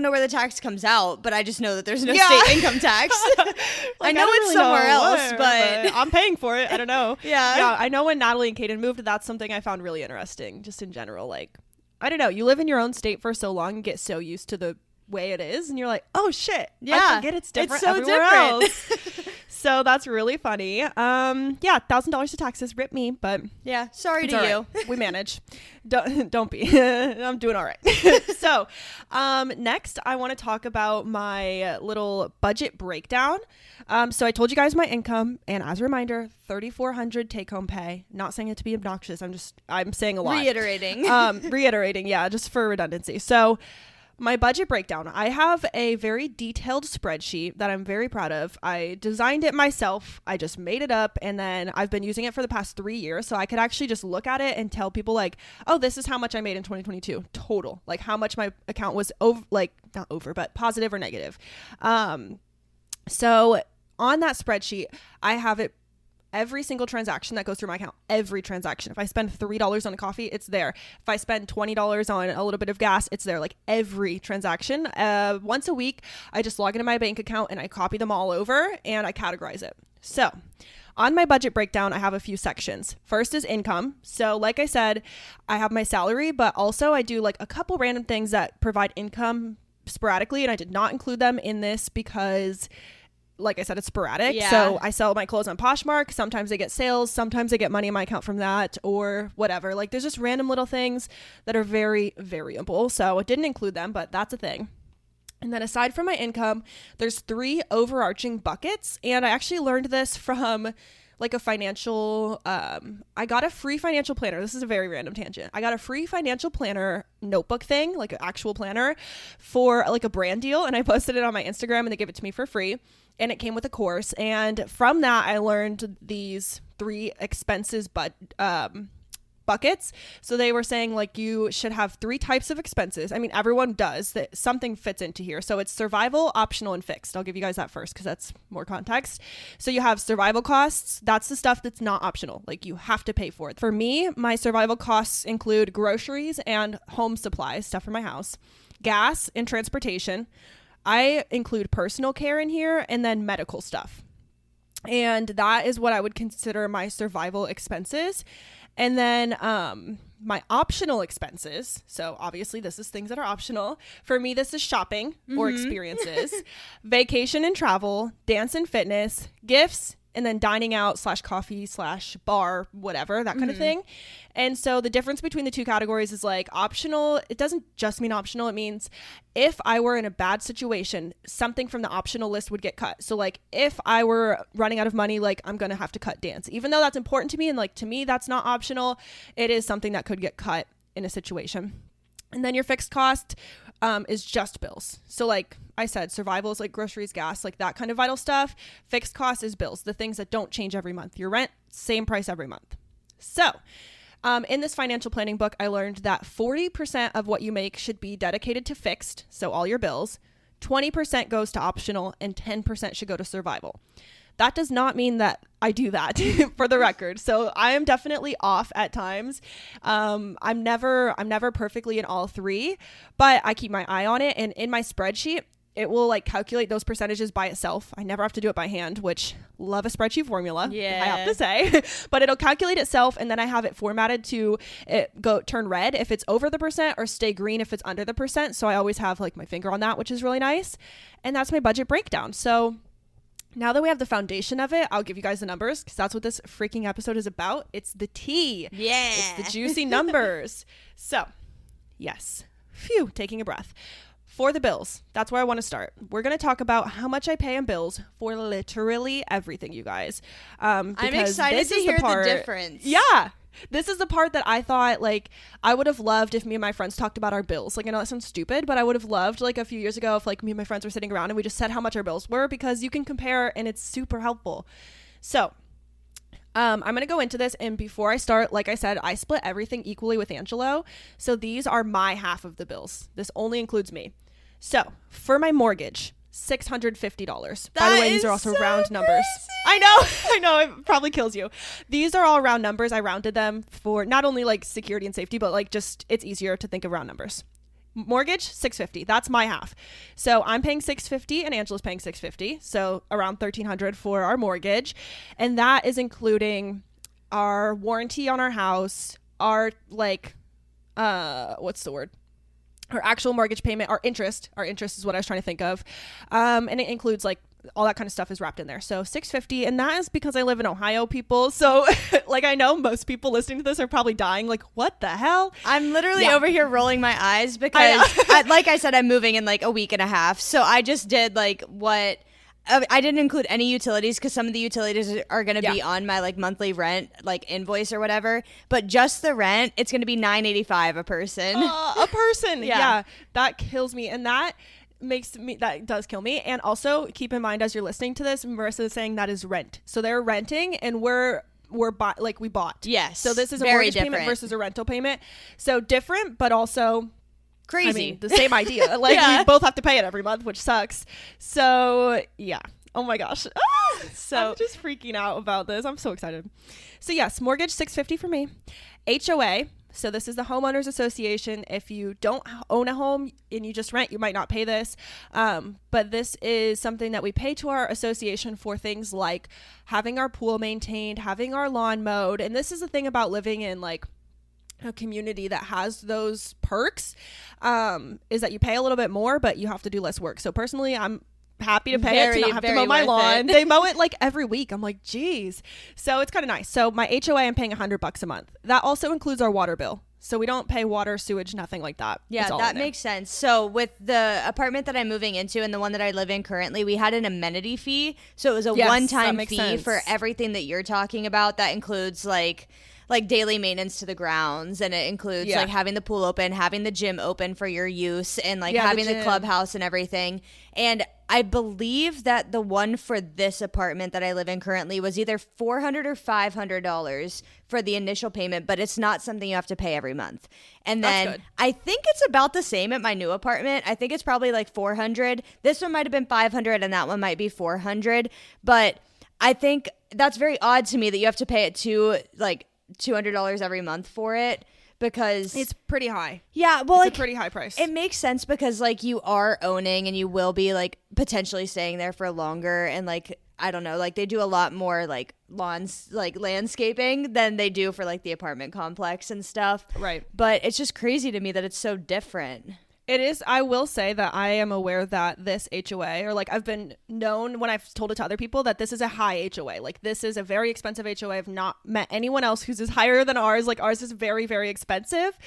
know where the tax comes out, but I just know that there's no state income tax. I know it's really somewhere else, where, but I'm paying for it. I don't know. Yeah. I know when Natalie and Kaden moved, that's something I found really interesting. Just in general, like, I don't know. You live in your own state for so long and get so used to the way it is, and you're like, oh shit, I forget it's different so everywhere different. else. So that's really funny. $1,000 to taxes, rip me, but yeah, sorry it's to all you. right. We manage. Don't be. I'm doing all right. So next I want to talk about my little budget breakdown. So I told you guys my income, and as a reminder, $3,400 take home pay. Not saying it to be obnoxious. I'm saying a lot. Reiterating, yeah, just for redundancy. So my budget breakdown, I have a very detailed spreadsheet that I'm very proud of. I designed it myself. I just made it up, and then I've been using it for the past 3 years. So I could actually just look at it and tell people like, oh, this is how much I made in 2022 total, like how much my account was not over, but positive or negative. So on that spreadsheet, I have it. Every single transaction that goes through my account, every transaction. If I spend $3 on a coffee, it's there. If I spend $20 on a little bit of gas, it's there. Like every transaction. Once a week, I just log into my bank account and I copy them all over and I categorize it. So on my budget breakdown, I have a few sections. First is income. So like I said, I have my salary, but also I do like a couple random things that provide income sporadically. And I did not include them in this because, like I said, it's sporadic. Yeah. So I sell my clothes on Poshmark. Sometimes I get sales. Sometimes I get money in my account from that or whatever. Like there's just random little things that are very variable. So I didn't include them, but that's a thing. And then aside from my income, there's 3 overarching buckets. And I actually learned this from like a financial, I got a free financial planner. This is a very random tangent. I got a free financial planner notebook thing, like an actual planner for like a brand deal. And I posted it on my Instagram and they gave it to me for free. And it came with a course. And from that, I learned these 3 expenses, buckets. So they were saying like you should have 3 types of expenses. I mean, everyone does that. Something fits into here. So it's survival, optional, and fixed. I'll give you guys that first because that's more context. So you have survival costs. That's the stuff that's not optional. Like you have to pay for it. For me, my survival costs include groceries and home supplies, stuff for my house, gas and transportation. I include personal care in here and then medical stuff. And that is what I would consider my survival expenses. And then my optional expenses. So obviously this is things that are optional. For me, this is shopping or experiences, vacation and travel, dance and fitness, gifts, and then dining out / coffee / bar, whatever, that kind of thing. And so the difference between the 2 categories is like optional. It doesn't just mean optional. It means if I were in a bad situation, something from the optional list would get cut. So like if I were running out of money, like I'm going to have to cut dance, even though that's important to me. And like, to me, that's not optional. It is something that could get cut in a situation. And then your fixed cost is just bills. So like I said, survival is like groceries, gas, like that kind of vital stuff. Fixed cost is bills, the things that don't change every month. Your rent, same price every month. So in this financial planning book, I learned that 40% of what you make should be dedicated to fixed, so all your bills. 20% goes to optional, and 10% should go to survival. That does not mean that I do that for the record. So I am definitely off at times. I'm never perfectly in all three, but I keep my eye on it. And in my spreadsheet, it will like calculate those percentages by itself. I never have to do it by hand, which love a spreadsheet formula. Yeah, I have to say, but it'll calculate itself. And then I have it formatted to turn red if it's over the percent or stay green if it's under the percent. So I always have like my finger on that, which is really nice. And that's my budget breakdown. So now that we have the foundation of it, I'll give you guys the numbers because that's what this freaking episode is about. It's the tea. Yeah. It's the juicy numbers. So yes, phew, taking a breath. For the bills, that's where I want to start. We're going to talk about how much I pay in bills for literally everything, you guys. I'm excited to hear the difference. Yeah. This is the part that I thought, like, I would have loved if me and my friends talked about our bills. Like, I know that sounds stupid, but I would have loved, like, a few years ago if, like, me and my friends were sitting around and we just said how much our bills were because you can compare and it's super helpful. So, I'm going to go into this, and before I start, like I said, I split everything equally with Angelo. So these are my half of the bills. This only includes me. So for my mortgage, $650. By the way, these are also round numbers. I know, it probably kills you. These are all round numbers. I rounded them for not only like security and safety, but like just it's easier to think of round numbers. Mortgage, $650. That's my half. So I'm paying $650 and Angela's paying $650. So around $1,300 for our mortgage. And that is including our warranty on our house, our like, what's the word? Our actual mortgage payment, our interest is what I was trying to think of. And it includes like all that kind of stuff is wrapped in there. So $650. And that is because I live in Ohio, people. So like, I know most people listening to this are probably dying. Like, what the hell? I'm literally over here rolling my eyes because like I said, I'm moving in like a week and a half. So I just did like what I didn't include any utilities because some of the utilities are going to be on my like monthly rent, like invoice or whatever. But just the rent, it's going to be $985 a person. A person. Yeah. That kills me. And that does kill me. And also keep in mind, as you're listening to this, Marissa is saying that is rent. So they're renting and we bought. Yes. So this is a mortgage payment versus a rental payment. So different, but also crazy. I mean, the same idea. Like we both have to pay it every month, which sucks. So yeah. Oh my gosh. So I'm just freaking out about this. I'm so excited. So yes, mortgage $650 for me. HOA. So this is the homeowners association. If you don't own a home and you just rent, you might not pay this. But this is something that we pay to our association for things like having our pool maintained, having our lawn mowed. And this is the thing about living in like a community that has those perks, is that you pay a little bit more, but you have to do less work. So personally, I'm happy to pay it to not have to mow my lawn. They mow it like every week. I'm like, geez. So it's kind of nice. So my HOA, I'm paying $100 a month. That also includes our water bill. So we don't pay water, sewage, nothing like that. Yeah, that makes sense. So with the apartment that I'm moving into and the one that I live in currently, we had an amenity fee. So it was a one-time fee for everything that you're talking about. That includes like daily maintenance to the grounds, and it includes like having the pool open, having the gym open for your use, and like having the clubhouse and everything. And I believe that the one for this apartment that I live in currently was either $400 or $500 for the initial payment, but it's not something you have to pay every month. And then I think it's about the same at my new apartment. I think it's probably like $400. This one might have been $500 and that one might be $400. But I think that's very odd to me that you have to pay it to like $200 every month for it, because it's pretty high. Yeah, well, it's a pretty high price. It makes sense because like you are owning and you will be like potentially staying there for longer, and like I don't know, like they do a lot more like lawns, like landscaping than they do for like the apartment complex and stuff. Right. But it's just crazy to me that it's so different. It is. I will say that I am aware that this HOA, or like I've been known when I've told it to other people, that this is a high HOA. Like this is a very expensive HOA. I've not met anyone else whose is higher than ours. Like ours is very, very expensive.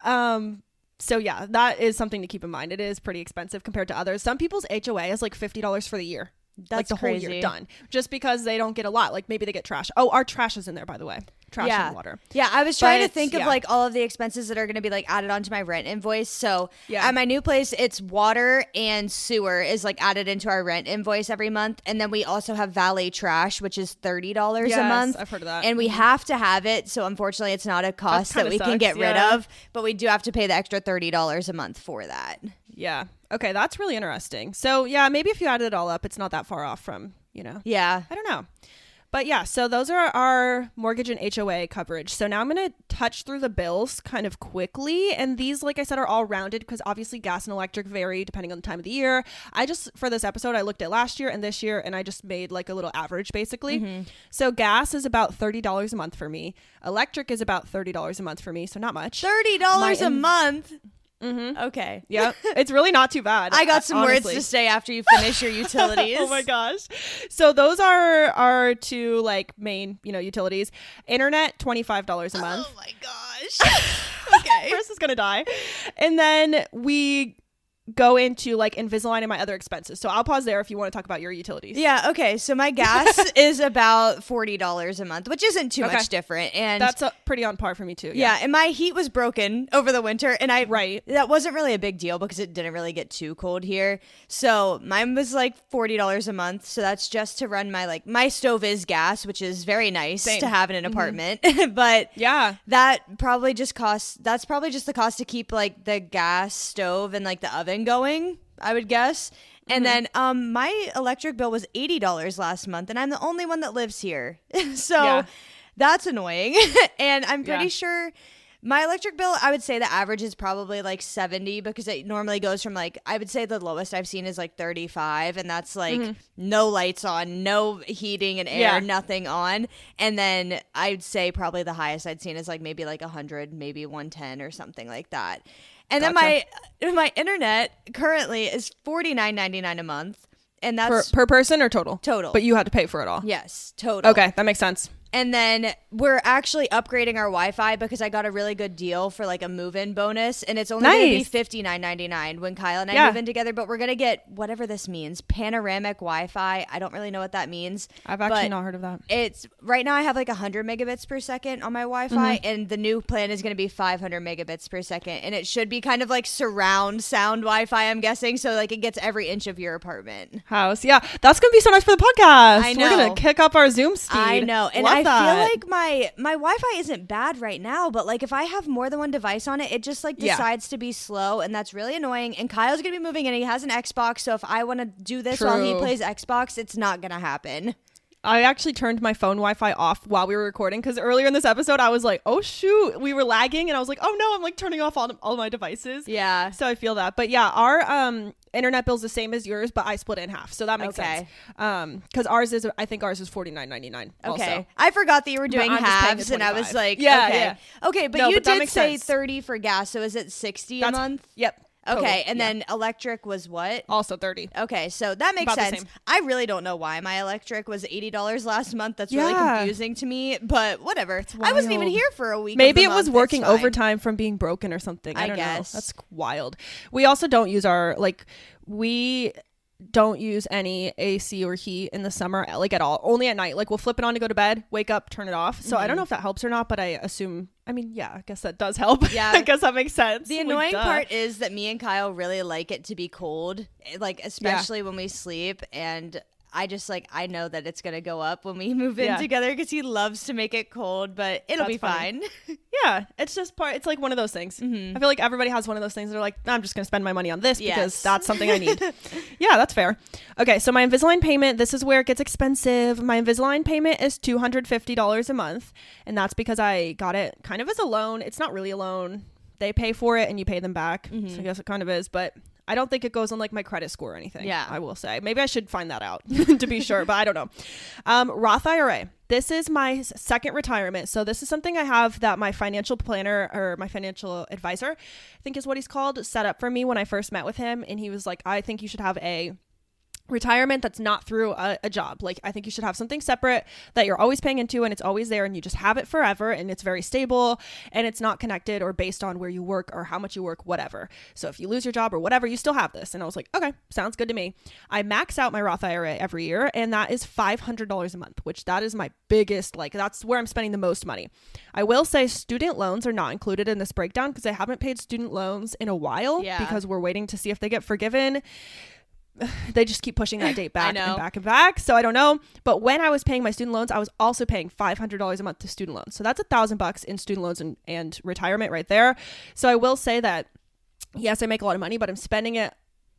So yeah, that is something to keep in mind. It is pretty expensive compared to others. Some people's HOA is like $50 for the year. That's like the crazy. whole year done, just because they don't get a lot. Like maybe they get trash. Oh, our trash is in there, by the way. Trash and water. Yeah, I was trying to think of like all of the expenses that are going to be like added onto my rent invoice. So at my new place, it's water and sewer is like added into our rent invoice every month. And then we also have valet trash, which is $30 a month. I've heard of that. And we have to have it. So unfortunately, it's not a cost that we can get rid of. But we do have to pay the extra $30 a month for that. Yeah. Okay, that's really interesting. So yeah, maybe if you added it all up, it's not that far off from, Yeah. I don't know. But yeah, so those are our mortgage and HOA coverage. So now I'm going to touch through the bills kind of quickly. And these, like I said, are all rounded because obviously gas and electric vary depending on the time of the year. For this episode, I looked at last year and this year, and I just made like a little average basically. Mm-hmm. So gas is about $30 a month for me. Electric is about $30 a month for me. So not much. $30 a month? Mm-hmm. Okay. Yeah, it's really not too bad. I got some words to say after you finish your utilities. Oh my gosh. So those are our two like main, utilities. Internet, $25 a month. Oh my gosh. Okay. Marissa's gonna die. And then we go into like Invisalign and my other expenses. So I'll pause there if you want to talk about your utilities. Yeah. Okay. So my gas is about $40 a month, which isn't too much different. And that's pretty on par for me too. Yeah. And my heat was broken over the winter, and that wasn't really a big deal because it didn't really get too cold here. So mine was like $40 a month. So that's just to run my stove is gas, which is very nice to have in an apartment. But yeah, that's probably just the cost to keep like the gas stove and like the oven going, I would guess. And then my electric bill was $80 last month, and I'm the only one that lives here. So that's annoying. And I'm pretty sure my electric bill, I would say the average is probably like 70 because it normally goes from like, I would say the lowest I've seen is like 35, and that's like no lights on, no heating and air, nothing on. And then I'd say probably the highest I'd seen is like maybe like 100, maybe 110 or something like that. And then my internet currently is $49.99 a month, and that's per person or total? Total. But you had to pay for it all. Yes, total. Okay, that makes sense. And then we're actually upgrading our Wi-Fi because I got a really good deal for like a move-in bonus, and it's only going to be $59.99 when Kyle and I move in together. But we're going to get whatever this means, panoramic Wi-Fi. I don't really know what that means. I've actually not heard of that. It's right now I have like 100 megabits per second on my Wi-Fi, and the new plan is going to be 500 megabits per second, and it should be kind of like surround sound Wi-Fi, I'm guessing, so like it gets every inch of your apartment house. Yeah, that's going to be so nice for the podcast. I know. We're going to kick up our Zoom speed. I know, and I feel like my Wi-Fi isn't bad right now, but like if I have more than one device on it, it just like decides to be slow, and that's really annoying. And Kyle's gonna be moving, and he has an Xbox, so if I want to do this while he plays Xbox, it's not gonna happen. I actually turned my phone Wi-Fi off while we were recording because earlier in this episode I was like, oh shoot, we were lagging, and I was like, oh no, I'm like turning off all my devices. Yeah. So I feel that. But yeah, our internet bill's the same as yours, but I split it in half. So that makes sense. Because I think ours is $49.99. Okay. Also. I forgot that you were doing halves, and I was like, okay, but you did say sense. 30 for gas, so is it 60 a month? Yep. Okay, and then electric was what? Also 30. Okay, so that makes sense. I really don't know why my electric was $80 last month. That's really confusing to me, but whatever. I wasn't even here for a week. Maybe it was working overtime from being broken or something. I don't know. That's wild. We also don't use we don't use any AC or heat in the summer, like at all. Only at night. Like we'll flip it on to go to bed, wake up, turn it off. So I don't know if that helps or not, but I assume, I guess that does help. Yeah. I guess that makes sense. The annoying part is that me and Kyle really like it to be cold, like especially when we sleep, and I know that it's going to go up when we move in together because he loves to make it cold, but it'll be fine. Yeah. It's just it's like one of those things. I feel like everybody has one of those things. They're like, I'm just going to spend my money on this because that's something I need. Yeah, that's fair. Okay. So my Invisalign payment, this is where it gets expensive. My Invisalign payment is $250 a month. And that's because I got it kind of as a loan. It's not really a loan. They pay for it and you pay them back. So I guess it kind of is, but I don't think it goes on like my credit score or anything. Yeah. I will say. Maybe I should find that out to be sure, but I don't know. Roth IRA. This is my second retirement. So this is something I have that my financial planner or my financial advisor, I think is what he's called, set up for me when I first met with him. And he was like, I think you should have a retirement that's not through a job. Like I think you should have something separate that you're always paying into and it's always there and you just have it forever and it's very stable and it's not connected or based on where you work or how much you work, whatever. So if you lose your job or whatever, you still have this. And I was like, okay, sounds good to me. I max out my Roth IRA every year and that is $500 a month, which that is my biggest, that's where I'm spending the most money. I will say student loans are not included in this breakdown because I haven't paid student loans in a while because we're waiting to see if they get forgiven. They just keep pushing that date back and back and back. So I don't know. But when I was paying my student loans, I was also paying $500 a month to student loans. So that's $1,000 in student loans and retirement right there. So I will say that yes, I make a lot of money, but I'm spending it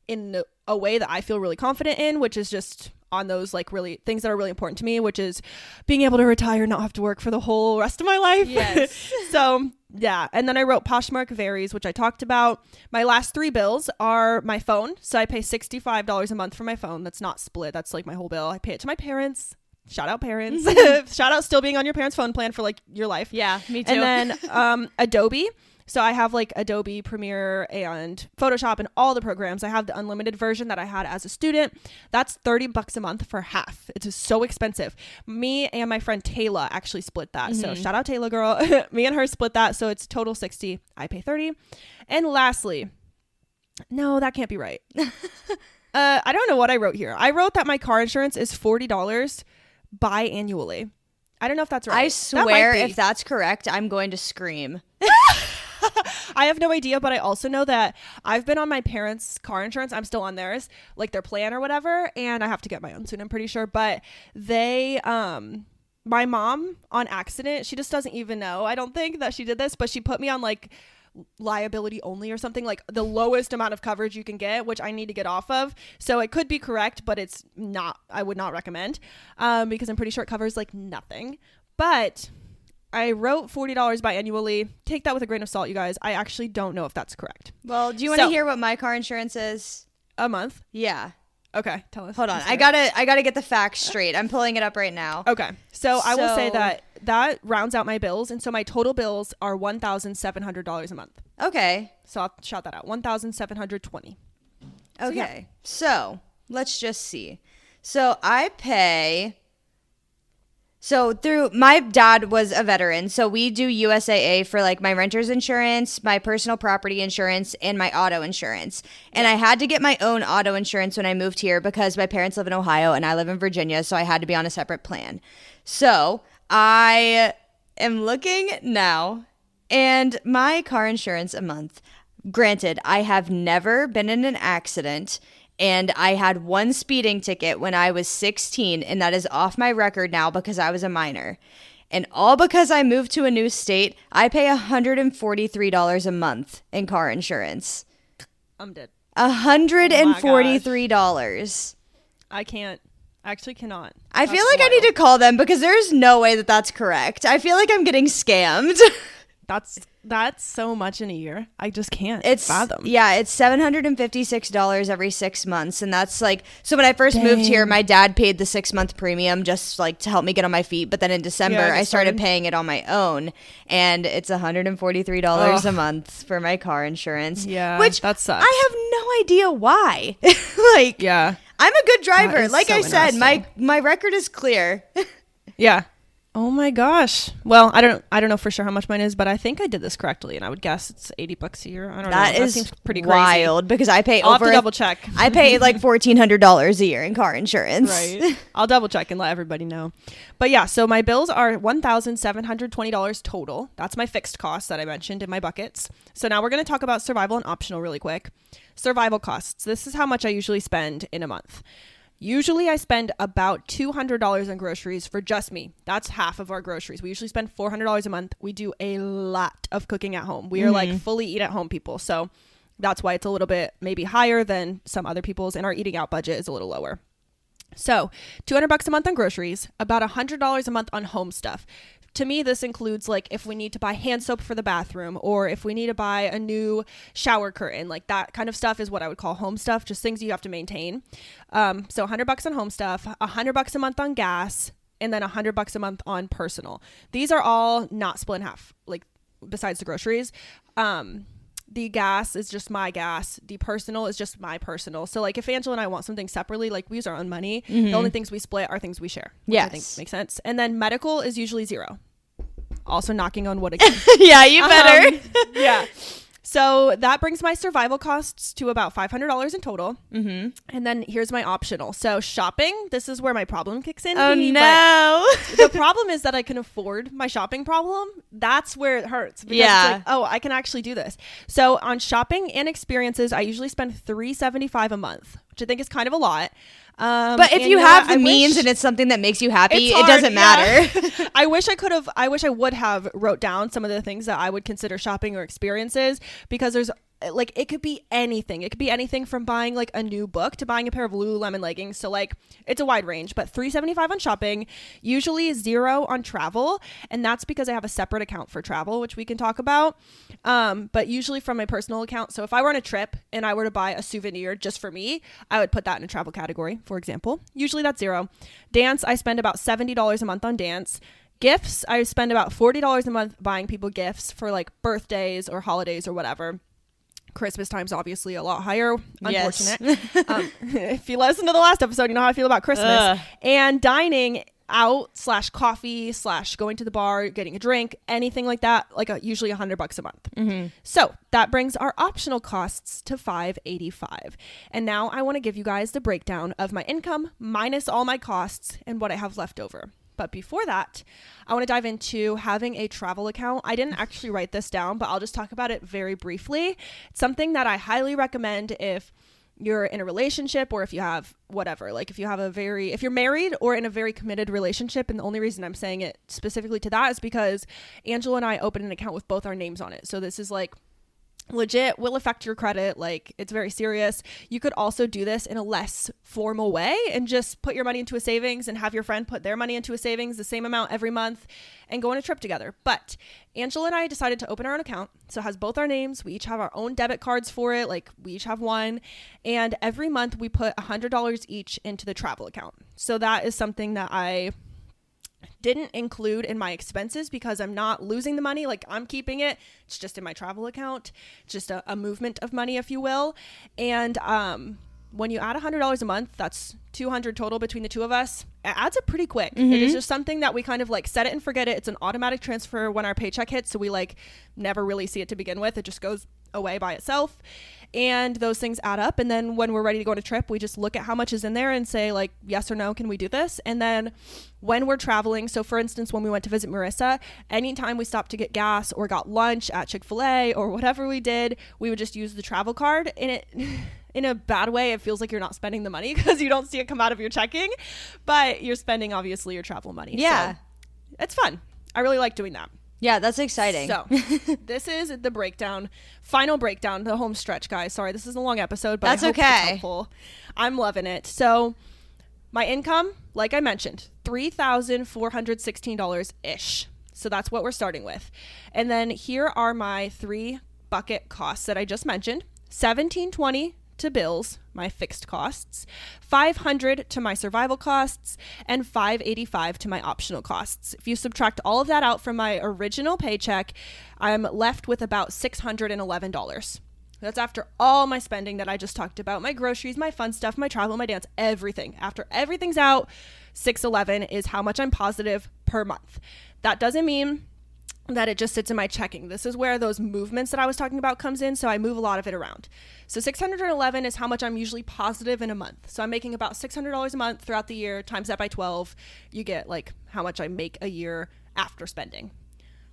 in a way that I feel really confident in, which is just on those like really things that are really important to me, which is being able to retire, not have to work for the whole rest of my life. Yes. So yeah. And then I wrote Poshmark varies, which I talked about. My last 3 bills are my phone. So I pay $65 a month for my phone. That's not split. That's like my whole bill. I pay it to my parents. Shout out parents. Shout out still being on your parents' phone plan for like your life. Yeah, me too. And then Adobe. So I have like Adobe Premiere and Photoshop and all the programs. I have the unlimited version that I had as a student. That's $30 a month for half. It is so expensive. Me and my friend Taylor actually split that. So shout out Taylor girl. Me and her split that. So it's total 60. I pay 30. And lastly, no, that can't be right. I don't know what I wrote here. I wrote that my car insurance is $40 biannually. I don't know if that's right. I swear if that's correct, I'm going to scream. I have no idea, but I also know that I've been on my parents' car insurance. I'm still on theirs, like their plan or whatever, and I have to get my own soon, I'm pretty sure. But they, my mom on accident, she just doesn't even know, I don't think, that she did this, but she put me on like liability only or something, like the lowest amount of coverage you can get, which I need to get off of. So it could be correct, but it's not, I would not recommend, because I'm pretty sure it covers like nothing. But I wrote $40 biannually. Take that with a grain of salt, you guys. I actually don't know if that's correct. Well, do you want to hear what my car insurance is? A month? Yeah. Okay, tell us. Hold on. I gotta get the facts straight. I'm pulling it up right now. Okay. So I will say that rounds out my bills. And so my total bills are $1,700 a month. Okay. So I'll shout that out. $1,720. Okay. So let's just see. So I pay... So through my dad was a veteran, so we do USAA for like my renter's insurance, my personal property insurance, and my auto insurance. And I had to get my own auto insurance when I moved here because my parents live in Ohio and I live in Virginia, so I had to be on a separate plan. So I am looking now, and my car insurance a month, granted, I have never been in an accident. And I had 1 speeding ticket when I was 16, and that is off my record now because I was a minor. And all because I moved to a new state, I pay $143 a month in car insurance. I'm dead. $143. I can't. I actually cannot. I feel like wild. I need to call them because there's no way that that's correct. I feel like I'm getting scammed. That's so much in a year. I just can't fathom. Yeah, it's $756 every 6 months. And that's like, so when I first moved here, my dad paid the 6-month premium just like to help me get on my feet. But then in December, I started paying it on my own. And it's $143 a month for my car insurance. Yeah, which that sucks. I have no idea why. Like, yeah, I'm a good driver. Like so I said, my record is clear. Yeah. Oh my gosh. Well, I don't know for sure how much mine is, but I think I did this correctly, and I would guess it's $80 a year. I don't know. That seems pretty wild crazy. Because I pay I'll have to double check. I pay like $1,400 a year in car insurance. Right. I'll double check and let everybody know. But yeah, so my bills are $1,720 total. That's my fixed costs that I mentioned in my buckets. So now we're going to talk about survival and optional really quick. Survival costs. This is how much I usually spend in a month. Usually I spend about $200 on groceries for just me. That's half of our groceries. We usually spend $400 a month. We do a lot of cooking at home. We are like fully eat at home people. So that's why it's a little bit maybe higher than some other people's, and our eating out budget is a little lower. So $200 a month on groceries, about $100 a month on home stuff. To me, this includes like if we need to buy hand soap for the bathroom, or if we need to buy a new shower curtain, like that kind of stuff is what I would call home stuff, just things you have to maintain. So $100 on home stuff, $100 a month on gas, and then $100 a month on personal. These are all not split in half, like besides the groceries. The gas is just my gas. The personal is just my personal. So like if Angela and I want something separately, like we use our own money, the only things we split are things we share. Which I think makes sense. And then medical is usually $0. Also knocking on wood again. Yeah, you better. Yeah. So that brings my survival costs to about $500 in total. And then here's my optional. So shopping, this is where my problem kicks in. Oh, no. The problem is that I can afford my shopping problem. That's where it hurts. Because it's like, oh, I can actually do this. So on shopping and experiences, I usually spend $375 a month, which I think is kind of a lot. But if you have the means and it's something that makes you happy, it doesn't matter. Yeah. I wish I would have wrote down some of the things that I would consider shopping or experiences, because there's like it could be anything. It could be anything from buying like a new book to buying a pair of Lululemon leggings. So like it's a wide range, but $375 on shopping, usually $0 on travel. And that's because I have a separate account for travel, which we can talk about. But usually from my personal account. So if I were on a trip and I were to buy a souvenir just for me, I would put that in a travel category, for example. Usually that's $0. Dance, I spend about $70 a month on dance. Gifts, I spend about $40 a month buying people gifts for like birthdays or holidays or whatever. Christmas time's obviously a lot higher. Unfortunate. Yes. If you listen to the last episode, you know how I feel about Christmas. And dining out / coffee / going to the bar, getting a drink, anything like that, like usually $100 a month. So that brings our optional costs to $585. And now I want to give you guys the breakdown of my income minus all my costs and what I have left over. But before that, I want to dive into having a travel account. I didn't actually write this down, but I'll just talk about it very briefly. It's something that I highly recommend if you're in a relationship or if you have whatever, like if you're married or in a very committed relationship. And the only reason I'm saying it specifically to that is because Angela and I opened an account with both our names on it. So this is like legit, will affect your credit. Like it's very serious. You could also do this in a less formal way and just put your money into a savings and have your friend put their money into a savings, the same amount every month, and go on a trip together. But Angela and I decided to open our own account. So it has both our names. We each have our own debit cards for it. Like we each have one. And every month we put $100 each into the travel account. So that is something that I didn't include in my expenses because I'm not losing the money. Like I'm keeping it. It's just in my travel account. It's just a movement of money, if you will. And when you add $100 a month, that's $200 total between the two of us. It adds up pretty quick. It is just something that we kind of like set it and forget it. It's an automatic transfer when our paycheck hits. So we like never really see it to begin with. It just goes away by itself. And those things add up. And then when we're ready to go on a trip, we just look at how much is in there and say like, yes or no, can we do this? And then when we're traveling, so for instance, when we went to visit Marissa, anytime we stopped to get gas or got lunch at Chick-fil-A or whatever we did, we would just use the travel card. And it, in a bad way, it feels like you're not spending the money because you don't see it come out of your checking, but you're spending obviously your travel money. Yeah. So it's fun. I really like doing that. Yeah, that's exciting. So this is the breakdown, final breakdown, the home stretch, guys. Sorry, this is a long episode, but that's I hope okay. It's helpful. I'm loving it. So my income, like I mentioned, $3,416-ish. So that's what we're starting with. And then here are my 3 bucket costs that I just mentioned. $1,720 to bills, my fixed costs, $500 to my survival costs, and $585 to my optional costs. If you subtract all of that out from my original paycheck, I'm left with about $611. That's after all my spending that I just talked about, my groceries, my fun stuff, my travel, my dance, everything. After everything's out, $611 is how much I'm positive per month. That doesn't mean that it just sits in my checking. This is where those movements that I was talking about comes in. So I move a lot of it around. So $611 is how much I'm usually positive in a month. So I'm making about $600 a month throughout the year. Times that by 12, you get like how much I make a year after spending.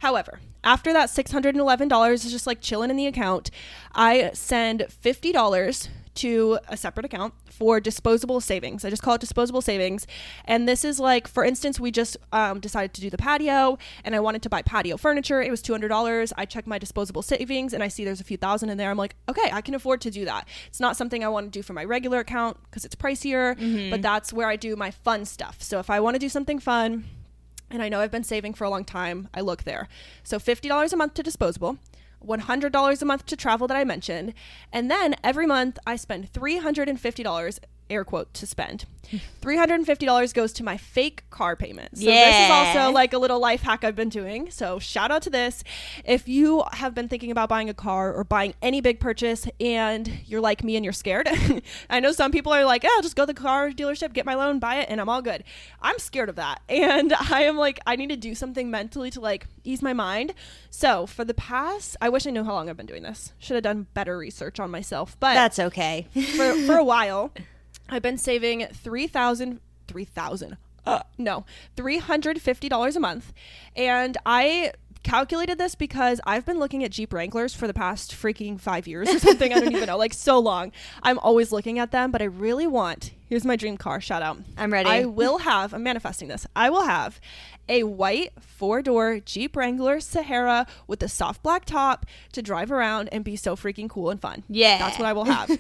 However, after that $611 is just like chilling in the account, I send $50 to a separate account for disposable savings. I just call it disposable savings. And this is like, for instance, we just decided to do the patio and I wanted to buy patio furniture. It was $200. I check my disposable savings and I see there's a few thousand in there. I'm like, okay, I can afford to do that. It's not something I want to do for my regular account because it's pricier, but that's where I do my fun stuff. So if I want to do something fun and I know I've been saving for a long time, I look there. So $50 a month to disposable, $100 a month to travel that I mentioned. And then every month I spend $350, air quote, to spend. $350 goes to my fake car payment. So this is also like a little life hack I've been doing. So shout out to this. If you have been thinking about buying a car or buying any big purchase and you're like me and you're scared, I know some people are like, oh, I'll just go to the car dealership, get my loan, buy it, and I'm all good. I'm scared of that. And I am like, I need to do something mentally to like ease my mind. So for the past, I wish I knew how long I've been doing this. Should have done better research on myself. But that's okay. for a while, I've been saving $350 a month. And I calculated this because I've been looking at Jeep Wranglers for the past freaking 5 years or something. I don't even know, like so long. I'm always looking at them, but I really want, Here's my dream car. Shout out. I'm ready. I'm manifesting this. I will have a white 4-door Jeep Wrangler Sahara with a soft black top to drive around and be so freaking cool and fun. Yeah. That's what I will have.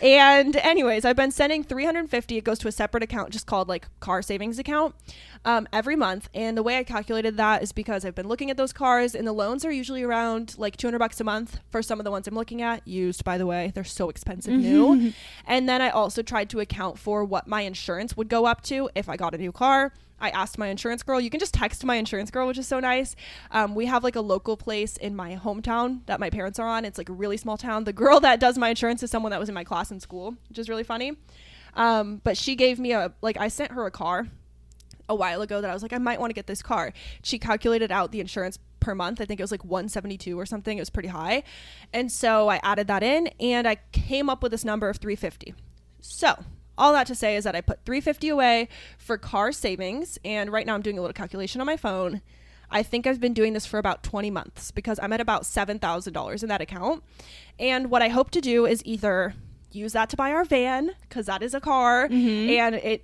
And anyways, I've been sending $350. It goes to a separate account just called like car savings account every month. And the way I calculated that is because I've been looking at those cars and the loans are usually around like $200 a month for some of the ones I'm looking at. Used, by the way. They're so expensive new. And then I also tried to account for what my insurance would go up to if I got a new car. I asked my insurance girl. You can just text my insurance girl, which is so nice. We have like a local place in my hometown that my parents are on. It's like a really small town. The girl that does my insurance is someone that was in my class in school, which is really funny. But she gave me I sent her a car a while ago that I was like, I might want to get this car. She calculated out the insurance per month. I think it was like $172 or something. It was pretty high. And so I added that in and I came up with this number of $350. So all that to say is that I put $350 away for car savings. And right now I'm doing a little calculation on my phone. I think I've been doing this for about 20 months because I'm at about $7,000 in that account. And what I hope to do is either use that to buy our van, because that is a car. And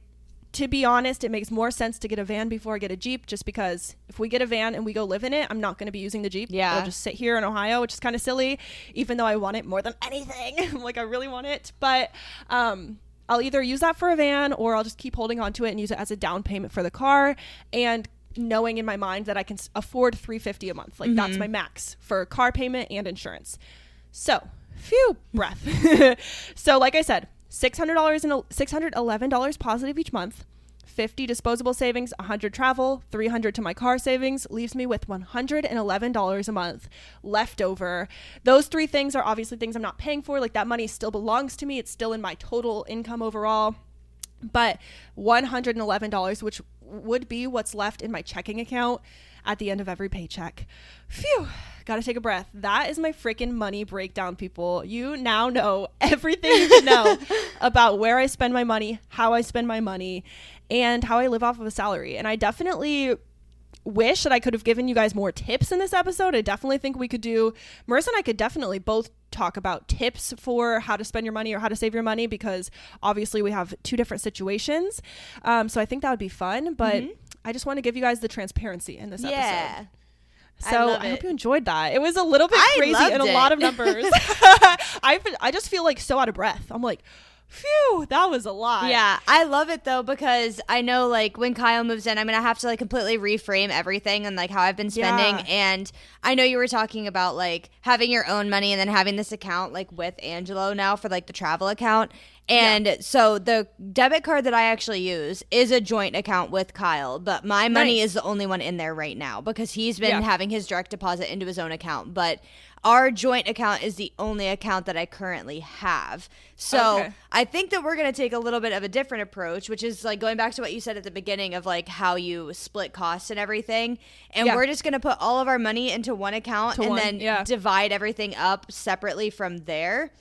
to be honest, it makes more sense to get a van before I get a Jeep, just because if we get a van and we go live in it, I'm not going to be using the Jeep. Yeah. It'll just sit here in Ohio, which is kind of silly, even though I want it more than anything. Like, I really want it. But I'll either use that for a van or I'll just keep holding on to it and use it as a down payment for the car, and knowing in my mind that I can afford $350 a month. Like, that's my max for car payment and insurance. So, phew, breath. So, like I said, $600 and $611 positive each month, $50 disposable savings, $100 travel, $300 to my car savings, leaves me with $111 a month left over. Those three things are obviously things I'm not paying for. Like, that money still belongs to me. It's still in my total income overall. But $111, which would be what's left in my checking account at the end of every paycheck. Phew, gotta take a breath. That is my freaking money breakdown, people. You now know everything you can know about where I spend my money, how I spend my money, and how I live off of a salary. And I definitely wish that I could have given you guys more tips in this episode. I definitely think we could Marissa and I could definitely both talk about tips for how to spend your money or how to save your money, because obviously we have two different situations. So I think that would be fun, but I just want to give you guys the transparency in this episode. So I hope you enjoyed that. It was a little bit crazy and a lot of numbers. I just feel like so out of breath. I'm like, phew, that was a lot. Yeah, I love it though, because I know like when Kyle moves in, I'm gonna have to like completely reframe everything and like how I've been spending. And I know you were talking about like having your own money and then having this account like with Angelo now for like the travel account. And so the debit card that I actually use is a joint account with Kyle, but my money is the only one in there right now because he's been having his direct deposit into his own account. But our joint account is the only account that I currently have. So I think that we're going to take a little bit of a different approach, which is like going back to what you said at the beginning of like how you split costs and everything. And we're just going to put all of our money into one account and then divide everything up separately from there.